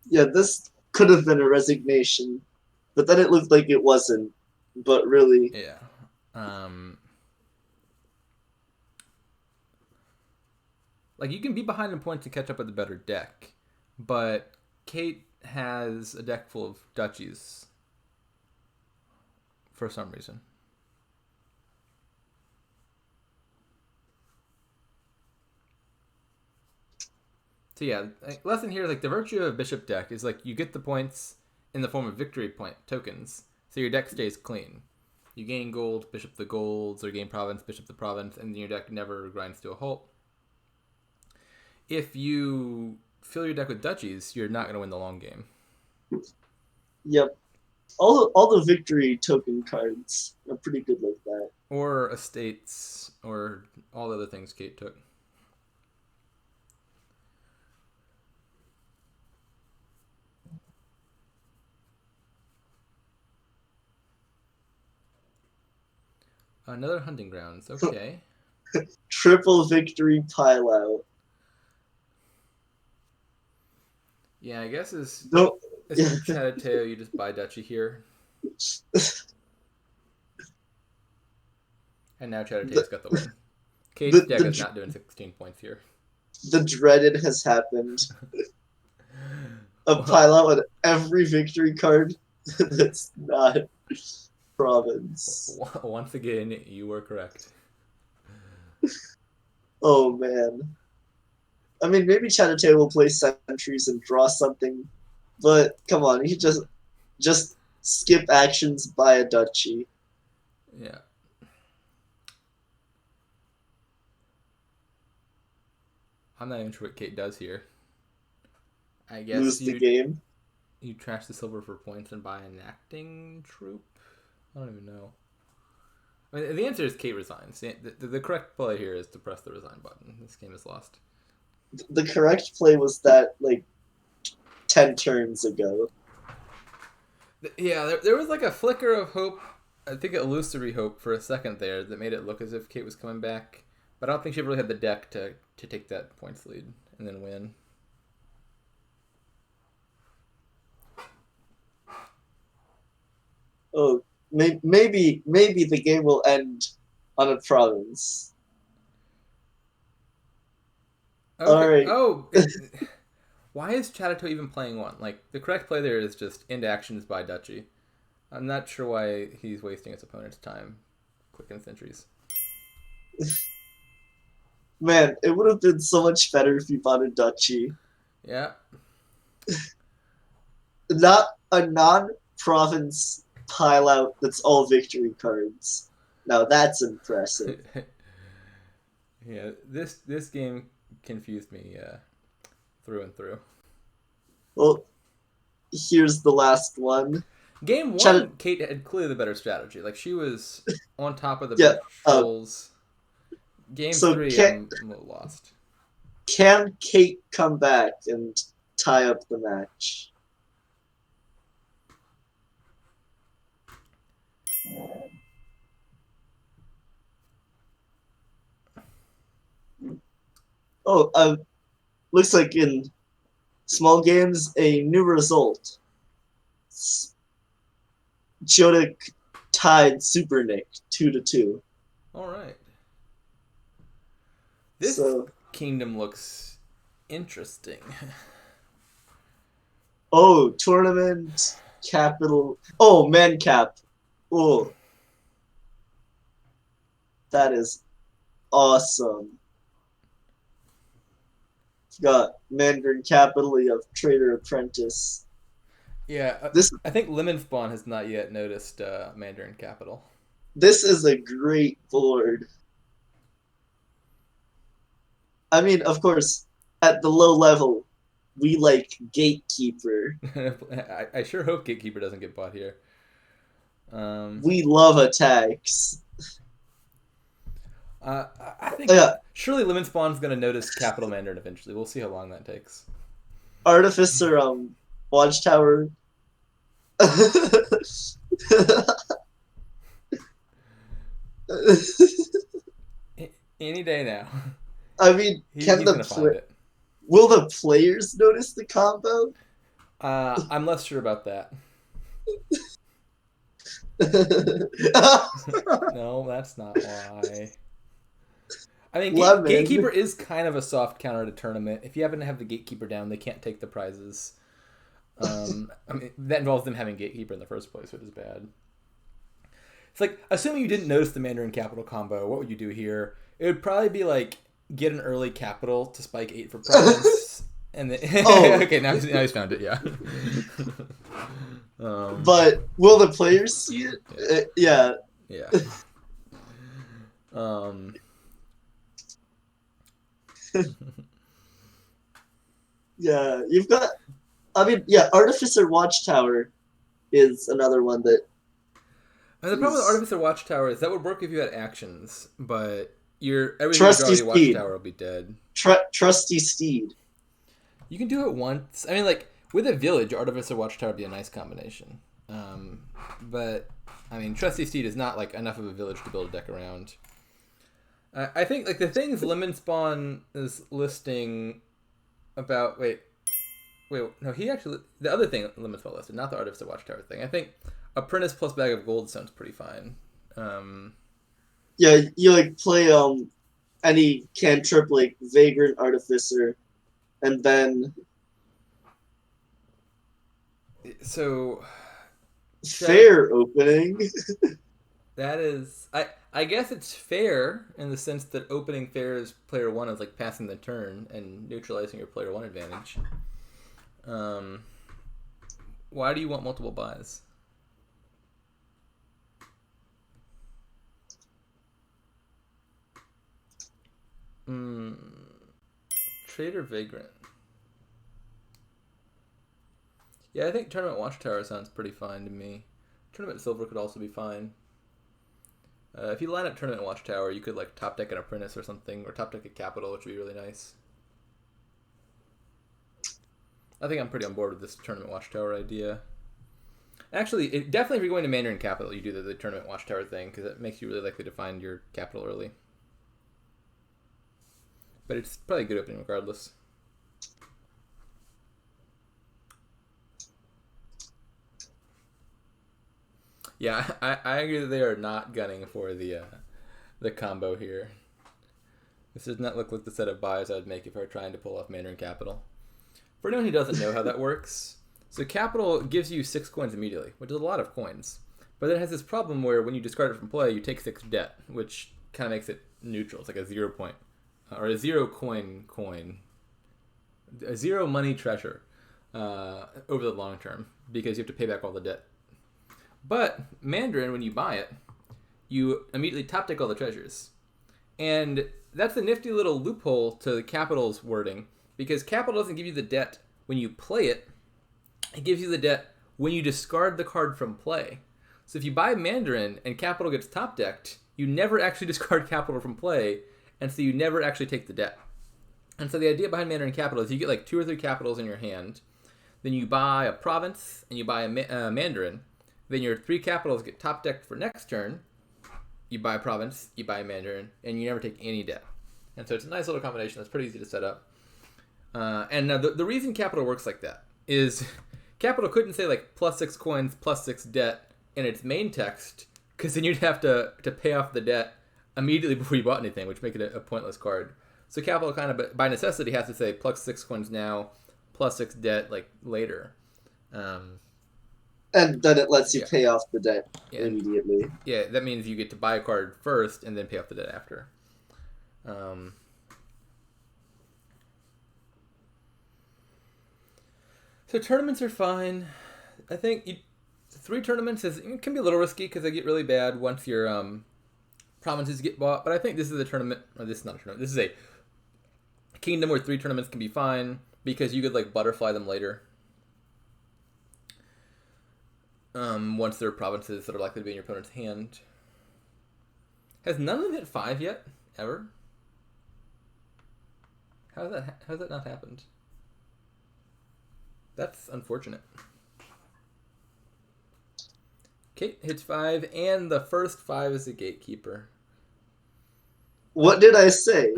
Yeah, this could have been a resignation, but then it looked like it wasn't. But really, Yeah. Like, you can be behind in points to catch up with a better deck, but Cait has a deck full of duchies for some reason. So yeah, lesson here is like the virtue of a bishop deck is like you get the points in the form of victory point tokens, so your deck stays clean. You gain gold, bishop the golds, or gain province, bishop the province, and your deck never grinds to a halt. If you fill your deck with duchies, you're not going to win the long game. Yep. All the victory token cards are pretty good like that. Or estates, or all the other things Cait took. Another hunting grounds. Okay. Triple victory pile out. Yeah, I guess as No. chattateo, you just buy duchy here. And now Chattateo's got the win. Cait's deck is not doing 16 points here. The dreaded has happened. A pile out with every victory card that's not province. Once again, you were correct. Oh man. I mean, maybe Chattateo will play sentries and draw something, but come on, he just skip actions, buy a duchy. Yeah. I'm not even sure what Cait does here. I guess Lose the game. You trash the silver for points and buy an acting troop? I don't even know. I mean, the answer is Cait resigns. The correct play here is to press the resign button. This game is lost. The correct play was that, like, 10 turns ago. Yeah, there was like a flicker of hope, I think an illusory hope for a second there that made it look as if Cait was coming back. But I don't think she really had the deck to take that points lead and then win. Oh, maybe the game will end on a province. Okay. All right. Oh, why is Chattateo even playing one? Like, the correct play there is just end actions by duchy. I'm not sure why he's wasting his opponent's time clicking sentries. Man, it would have been so much better if you bought a duchy. Yeah. Not a non-province pile out that's all victory cards. Now that's impressive. Yeah, this game confused me through and through. Well, here's the last one. Game one, Cait had clearly the better strategy. Like, she was on top of the Yeah, trolls. Game three, I'm a little lost. Can Cait come back and tie up the match? Oh, looks like in small games, a new result. Jodik tied Super Nick 2-2. All right. This kingdom looks interesting. Oh, tournament capital. Oh, man cap. Oh, that is awesome. You got Mandarin capital. You have Trader Apprentice. Yeah, I think Lemon Spawn has not yet noticed Mandarin capital. This is a great board. I mean, of course, at the low level, we like Gatekeeper. I sure hope Gatekeeper doesn't get bought here. We love attacks. I think surely Lemon Spawn's going to notice Capital Mandarin eventually. We'll see how long that takes. Artificer, Watchtower. Any day now. I mean, he's gonna find it. Will the players notice the combo? I'm less sure about that. No, that's not why. I mean, Lemon. Gatekeeper is kind of a soft counter to Tournament. If you happen to have the Gatekeeper down, they can't take the prizes. I mean, that involves them having Gatekeeper in the first place, which is bad. It's like, assuming you didn't notice the Mandarin Capital combo, what would you do here? It would probably be like, get an early Capital to spike 8 for Province. And then, Oh. okay, now he's found it, yeah. But will the players see it? Yeah. Yeah. Yeah, you've got. I mean, yeah, Artificer Watchtower is another one that. And the problem with Artificer Watchtower is that would work if you had actions, but everything you draw Trusty your Watchtower will be dead. Trusty Steed. You can do it once. I mean, like, with a village, Artificer Watchtower would be a nice combination. But, I mean, Trusty Steed is not, like, enough of a village to build a deck around. I think, like, the things Lemon Spawn is listing about... Wait, no, he actually... The other thing Lemon Spawn listed, not the Artificer Watchtower thing. I think Apprentice plus Bag of Gold sounds pretty fine. Yeah, you, like, play any cantrip, like, Vagrant Artificer, and then... So... Fair opening. That is... I guess it's fair in the sense that opening fair is player 1 is like passing the turn and neutralizing your player 1 advantage. Why do you want multiple buys? Trader Vagrant. Yeah, I think Tournament Watchtower sounds pretty fine to me. Tournament Silver could also be fine. If you line up Tournament Watchtower, you could like top deck an Apprentice or something, or top deck a Capital, which would be really nice. I think I'm pretty on board with this Tournament Watchtower idea. Actually, definitely if you're going to Mandarin Capital, you do the Tournament Watchtower thing, because it makes you really likely to find your Capital early. But it's probably a good opening regardless. Yeah, I agree that they are not gunning for the combo here. This does not look like the set of buys I would make if I were trying to pull off Mandarin Capital. For anyone who doesn't know how that works, so Capital gives you 6 coins immediately, which is a lot of coins. But it has this problem where when you discard it from play, you take 6 debt, which kind of makes it neutral. It's like a 0 point, or a 0 coin, a 0 money treasure over the long term, because you have to pay back all the debt. But Mandarin, when you buy it, you immediately top deck all the treasures. And that's a nifty little loophole to Capital's wording, because Capital doesn't give you the debt when you play it. It gives you the debt when you discard the card from play. So if you buy Mandarin and Capital gets top decked, you never actually discard Capital from play, and so you never actually take the debt. And so the idea behind Mandarin Capital is you get like 2 or 3 Capitals in your hand, then you buy a Province, and you buy a Mandarin. Then your 3 Capitals get top decked for next turn. You buy a Province, you buy a Mandarin, and you never take any debt. And so it's a nice little combination that's pretty easy to set up. And now the reason Capital works like that is Capital couldn't say like plus 6 coins, plus 6 debt in its main text, because then you'd have to pay off the debt immediately before you bought anything, which make it a pointless card. So Capital kind of, by necessity, has to say plus 6 coins now, plus 6 debt like later. And then it lets you pay off the debt immediately. Yeah, that means you get to buy a card first and then pay off the debt after. So tournaments are fine. I think 3 tournaments it can be a little risky because they get really bad once your provinces get bought. But I think this is a tournament, or this is not a tournament. This is a kingdom where 3 tournaments can be fine because you could like butterfly them later. Once there are provinces that are likely to be in your opponent's hand. Has none of them hit 5 yet? Ever? How's that not happened? That's unfortunate. Cait hits 5, and the first 5 is a gatekeeper. What did I say?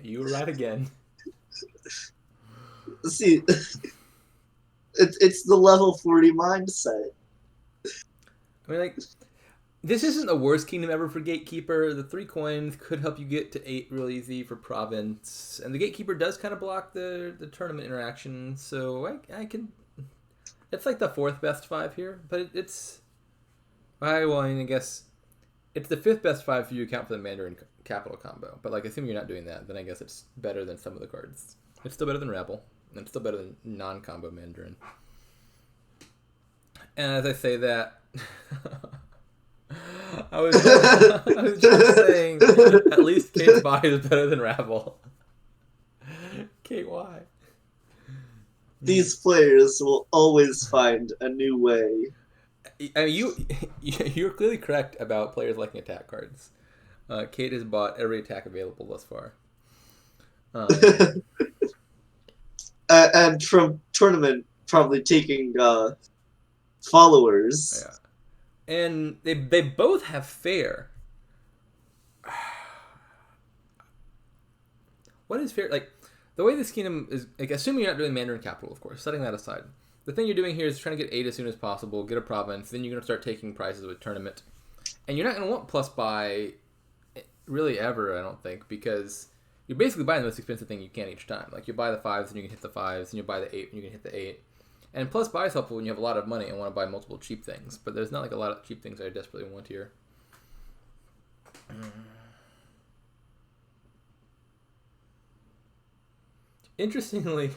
You were right again. See, It's the level 40 mindset. I mean, like, this isn't the worst kingdom ever for Gatekeeper. The 3 coins could help you get to 8 real easy for province. And the Gatekeeper does kind of block the tournament interaction, so I can... It's like the 4th best 5 here, but it's... I guess it's the 5th best 5 if you account for the Mandarin Capital combo. But, like, assuming you're not doing that, then I guess it's better than some of the cards. It's still better than Rabble, and it's still better than non-combo Mandarin. And as I say that... I was just saying, at least Cait's body is better than Rabble. Cait, why? These players will always find a new way. I mean, you're clearly correct about players liking attack cards. Cait has bought every attack available thus far. And from tournament, probably taking followers. Yeah. And they both have fair. What is fair? Like, the way this kingdom is, like, assuming you're not doing Mandarin Capital, of course, setting that aside. The thing you're doing here is trying to get 8 as soon as possible, get a province, then you're going to start taking prizes with tournament. And you're not going to want plus buy really ever, I don't think, because you're basically buying the most expensive thing you can each time. Like, you buy the 5s and you can hit the 5s, and you buy the 8 and you can hit the 8. And plus buy is helpful when you have a lot of money and want to buy multiple cheap things, but there's not like a lot of cheap things I desperately want here. Interestingly,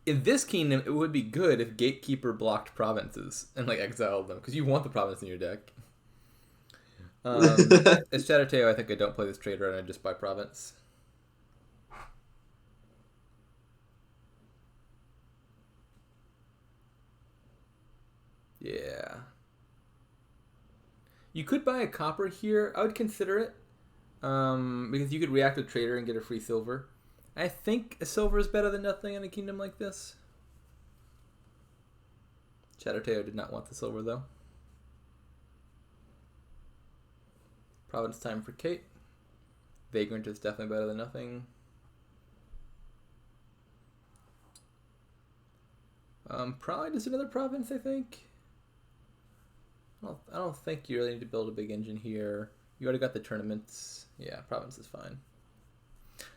in this kingdom, it would be good if Gatekeeper blocked provinces and like exiled them, because you want the province in your deck. As chattateo, I think I don't play this trade right, and I just buy province. Yeah. You could buy a copper here. I would consider it, because you could react with trader and get a free silver. I think a silver is better than nothing in a kingdom like this. Chattateo did not want the silver, though. Province time for Cait. Vagrant is definitely better than nothing. Probably just another province, I think. I don't think you really need to build a big engine here. You already got the tournaments. Yeah, province is fine.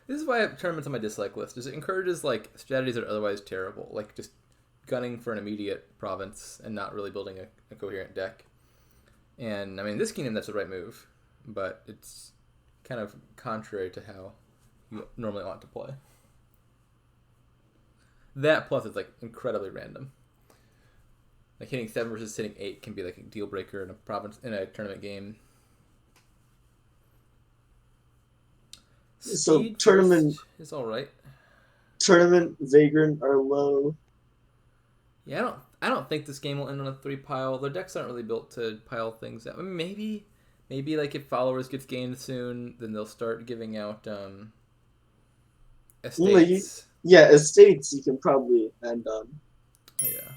This is why I have tournaments on my dislike list. Is it encourages like strategies that are otherwise terrible, like just gunning for an immediate province and not really building a coherent deck. And I mean, this kingdom, that's the right move, but it's kind of contrary to how you normally want to play. That plus it's like incredibly random. Like hitting 7 versus hitting 8 can be like a deal breaker in a tournament game. So Speed tournament is all right. Tournament Vagrant are low. Yeah, I don't think this game will end on a 3 pile. Their decks aren't really built to pile things out. I mean, maybe like if followers gets gained soon, then they'll start giving out estates. Estates you can probably end on. Yeah.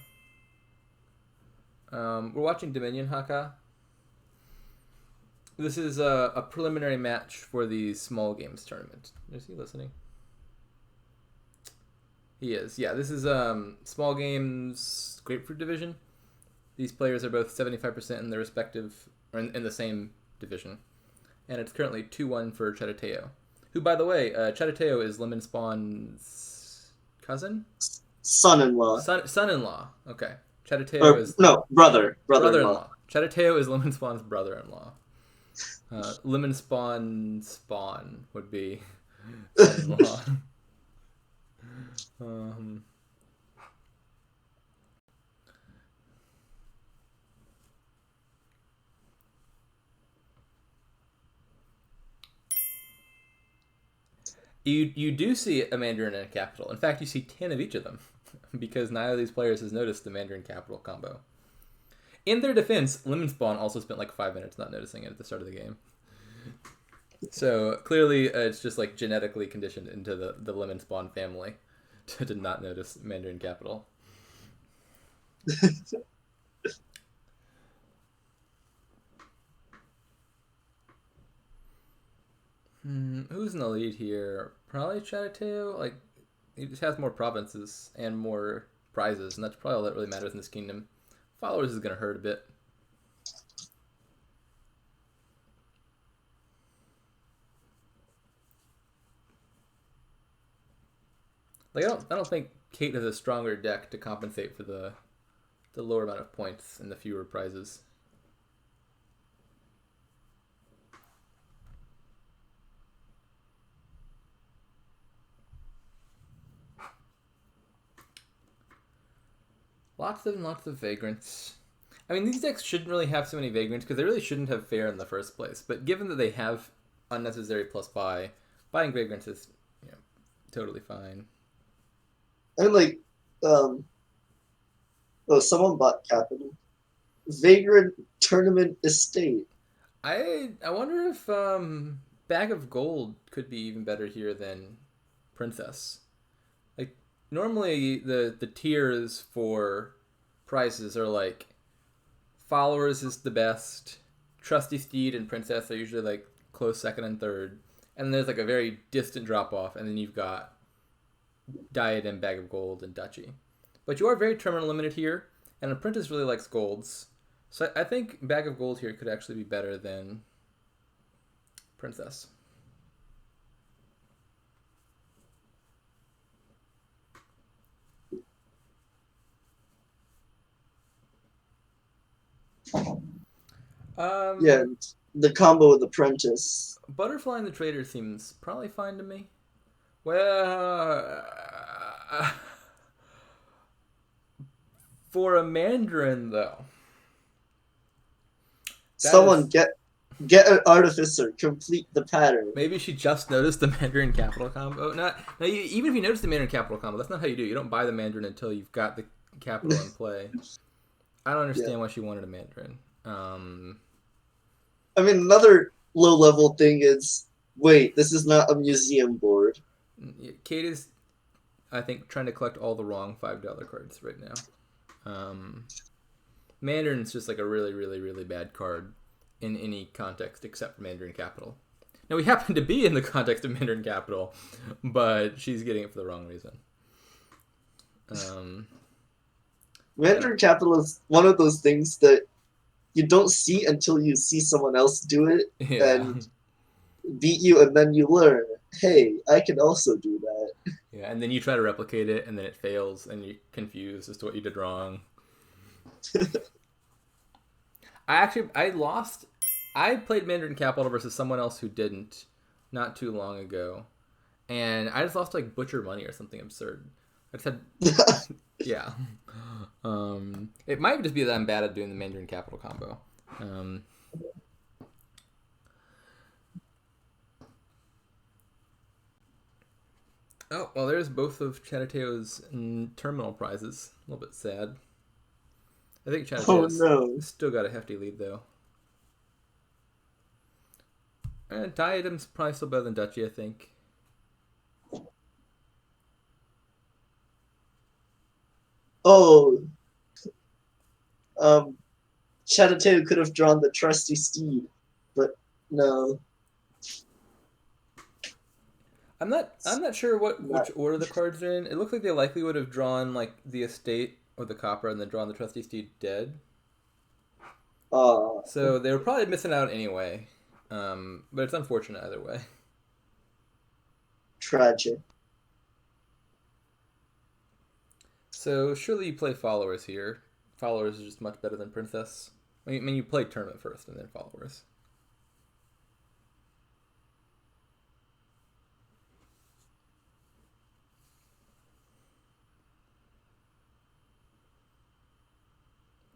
We're watching Dominion Haka. This is a preliminary match for the small games tournament. Is he listening? He is. Yeah, this is small games grapefruit division. These players are both 75% in their respective, or in the same division. And it's currently 2-1 for Chattateo. Who, by the way, Chattateo is Lemon Spawn's cousin? Son-in-law. Son-in-law. Okay. Chattateo is... No, brother-in-law. Chattateo is Lemon Spawn's brother-in-law. Lemon Spawn would be son-in-law. You do see a Mandarin and a Capital. In fact, you see 10 of each of them, because neither of these players has noticed the Mandarin Capital combo. In their defense, Lemon Spawn also spent like 5 minutes not noticing it at the start of the game. So clearly, it's just like genetically conditioned into the Lemon Spawn family to not notice Mandarin Capital. Who's in the lead here? Probably Chattateo. Like, he just has more provinces and more prizes, and that's probably all that really matters in this kingdom. Followers is going to hurt a bit. Like I don't think Cait has a stronger deck to compensate for the lower amount of points and the fewer prizes. Lots of vagrants. I mean, these decks shouldn't really have so many vagrants because they really shouldn't have fair in the first place. But given that they have unnecessary plus buying vagrants is totally fine. And like, someone bought Capital. Vagrant Tournament Estate. I wonder if Bag of Gold could be even better here than Princess. Like normally the tiers for prizes are like Followers is the best, Trusty Steed and Princess are usually like close second and third, and then there's like a very distant drop off, and then you've got Diadem, Bag of Gold, and Duchy. But you are very tournament limited here, and Apprentice really likes golds. So I think Bag of Gold here could actually be better than Princess. Yeah, the combo with Apprentice. Butterfly and the Trader seems probably fine to me. Well, for a Mandarin though, Someone get an Artificer, complete the pattern. Maybe she just noticed the Mandarin Capital combo. Even if you notice the Mandarin Capital combo, that's not how you do it. You don't buy the Mandarin until you've got the Capital in play. I don't understand why she wanted a Mandarin. I mean, another low-level thing is, wait, this is not a museum board. Cait is, I think, trying to collect all the wrong $5 cards right now. Mandarin's just like a really, really, really bad card in any context except for Mandarin Capital. Now, we happen to be in the context of Mandarin Capital, but she's getting it for the wrong reason. Mandarin Capital is one of those things that you don't see until you see someone else do it and beat you, and then you learn, hey, I can also do that. Yeah, and then you try to replicate it, and then it fails, and you're confused as to what you did wrong. I played Mandarin Capital versus someone else who didn't not too long ago, and I just lost like butcher money or something absurd. I just had yeah. It might just be that I'm bad at doing the Mandarin Capital combo. Oh, well, there's both of Chattateo's terminal prizes. A little bit sad. I think Chattateo still got a hefty lead, though. Diadem's probably still better than Duchy, I think. Oh, Chattateo could have drawn the Trusty Steed, but no. I'm not sure which order the cards are in. It looks like they likely would have drawn like the estate or the copper and then drawn the Trusty Steed dead. So they were probably missing out anyway. But it's unfortunate either way. Tragic. So surely you play Followers here. Followers is just much better than Princess. I mean you play Tournament first and then Followers.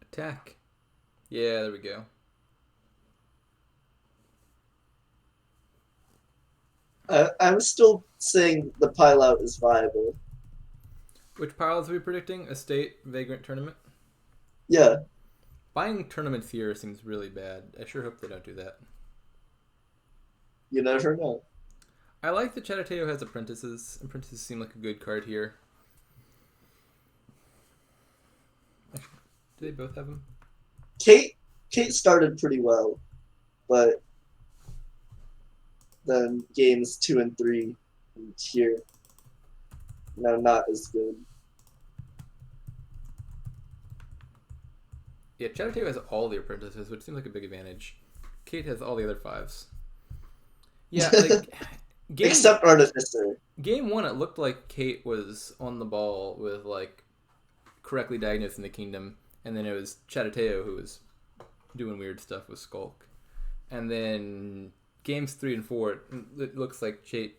Attack. Yeah, there we go. I'm still saying the pile out is viable. Which piles are we predicting? Estate, Vagrant, Tournament? Yeah. Buying tournaments here seems really bad. I sure hope they don't do that. You never know. I like that Chattateo has Apprentices. Apprentices seem like a good card here. Actually, do they both have them? Cait started pretty well, but then games 2 and 3 here now not as good. Yeah, chattateo has all the apprentices, which seems like a big advantage. Cait has all the other 5s. Yeah, like Except Artificer. Game 1, it looked like Cait was on the ball with like correctly diagnosing the kingdom, and then it was chattateo who was doing weird stuff with Skulk. And then games 3 and 4, it looks like Cait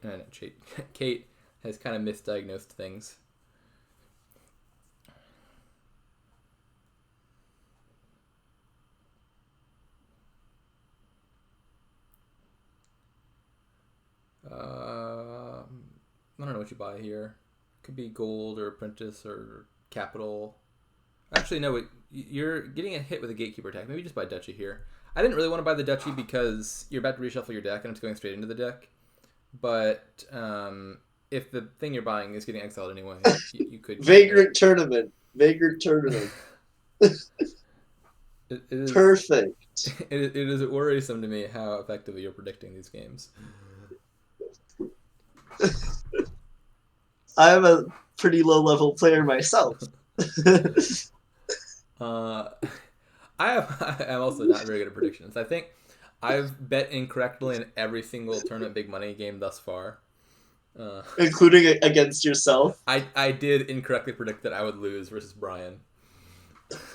has kind of misdiagnosed things. I don't know what you buy here. Could be gold or apprentice or capital. Actually, no. You're getting a hit with a gatekeeper attack. Maybe just buy duchy here. I didn't really want to buy the duchy because you're about to reshuffle your deck and it's going straight into the deck. But if the thing you're buying is getting exiled anyway, you could. Vagrant Tournament. Vagrant Tournament. It is, perfect. It is worrisome to me how effectively you're predicting these games. I'm a pretty low-level player myself. I'm also not very good at predictions. I think I've bet incorrectly in every single tournament big money game thus far. Including against yourself? I did incorrectly predict that I would lose versus Brian.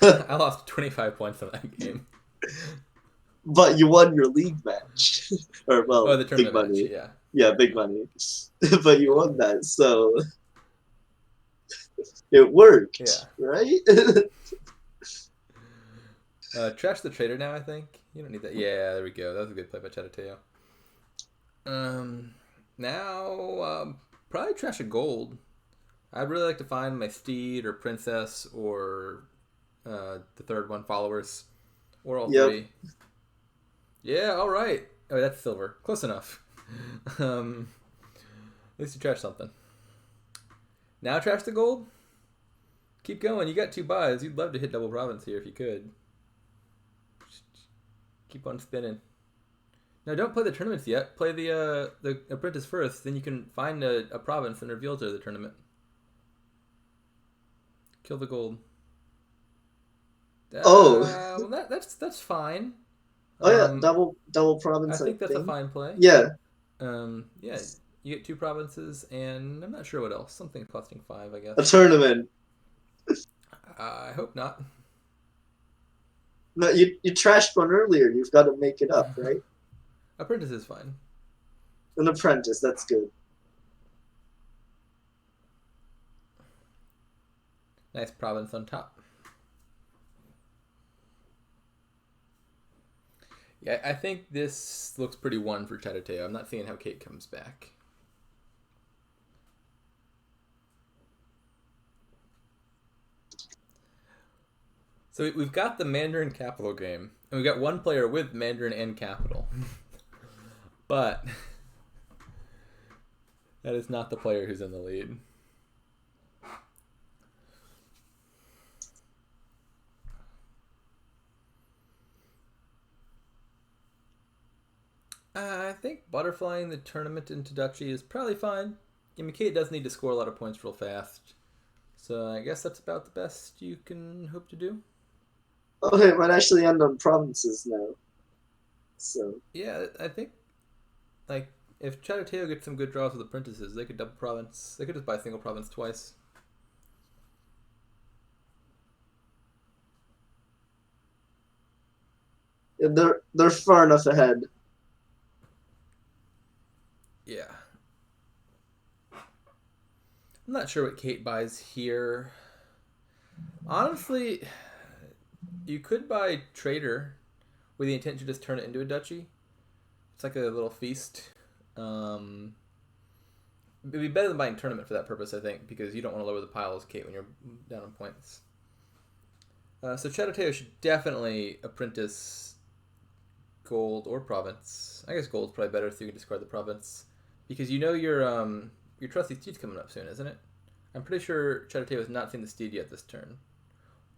I lost 25 points on that game. But you won your league match. Or, well, the tournament big money. match, yeah. Yeah, big money. But you won that, so... It worked, right? Trash the trader now, I think. You don't need that. Yeah, there we go. That was a good play by chattateo. Now, probably trash a gold. I'd really like to find my steed or princess or the third one, followers, or all 3. Yeah, all right. Oh, that's silver. Close enough. At least you trash something. Now trash the gold? Keep going. You got 2 buys. You'd love to hit double province here if you could. Keep on spinning. No, don't play the tournaments yet. Play the apprentice first. Then you can find a province and reveal to the tournament. Kill the gold. Well, that's fine. Oh yeah, double province. I think that's a fine play. Yeah. Yeah, you get 2 provinces, and I'm not sure what else. Something costing 5, I guess. A tournament. I hope not. No, you trashed one earlier. You've got to make it up, right? Apprentice is fine. An apprentice, that's good. Nice province on top. Yeah, I think this looks pretty won for chattateo. I'm not seeing how Cait comes back. So we've got the Mandarin Capital game, and we've got one player with Mandarin and Capital. But that is not the player who's in the lead. I think butterflying the tournament into duchy is probably fine. I mean, Cait does need to score a lot of points real fast. So I guess that's about the best you can hope to do. Oh, it might actually end on provinces now. So yeah, I think like if chattateo gets some good draws with apprentices, they could double province. They could just buy single province twice. yeah, they're far enough ahead. Yeah. I'm not sure what Cait buys here. Honestly, you could buy Trader with the intent to just turn it into a duchy. It's like a little feast. It'd be better than buying Tournament for that purpose, I think, because you don't want to lower the pile as Cait when you're down on points. So chattateo should definitely apprentice gold or province. I guess gold's probably better, so you can discard the province. Because you know your trusty steed's coming up soon, isn't it? I'm pretty sure chattateo has not seen the steed yet this turn.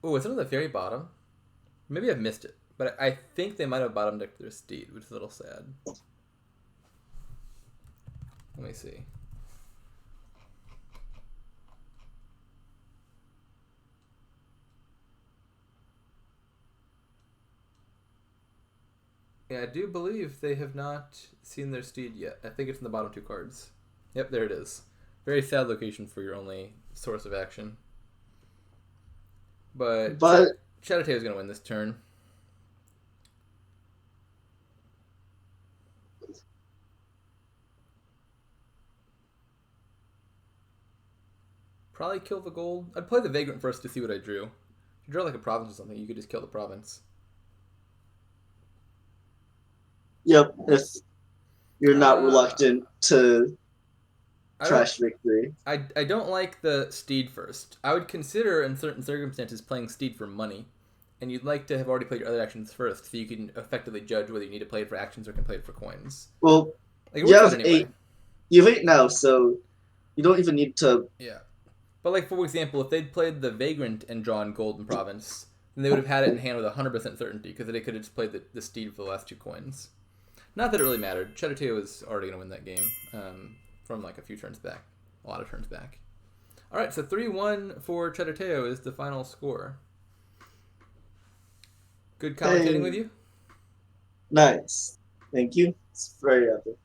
Oh, is it on the very bottom? Maybe I've missed it, but I think they might have bottom decked their steed, which is a little sad. Let me see. Yeah, I do believe they have not seen their steed yet. I think it's in the bottom 2 cards. Yep, there it is. Very sad location for your only source of action. But But Chattateo is going to win this turn. Probably kill the gold. I'd play the Vagrant first to see what I drew. If you draw like a province or something, you could just kill the province. yep, if you're not Uh, reluctant to I don't. trash victory. I don't like the steed first. I would consider in certain circumstances playing steed for money, and you'd like to have already played your other actions first, so you can effectively judge whether you need to play it for actions or can play it for coins. Well, Like it you works out have anyway. eight. You have 8 now, so you don't even need to. Yeah. But like for example, if they'd played the Vagrant and drawn Golden Province, then they would have had it in hand with 100% certainty because they could have just played the steed for the last 2 coins. Not that it really mattered. Chattateo was already going to win that game from like a few turns back, a lot of turns back. All right, so 3-1 for Chattateo is the final score. Good commentating Hey, with you. nice. Thank you. It's very epic.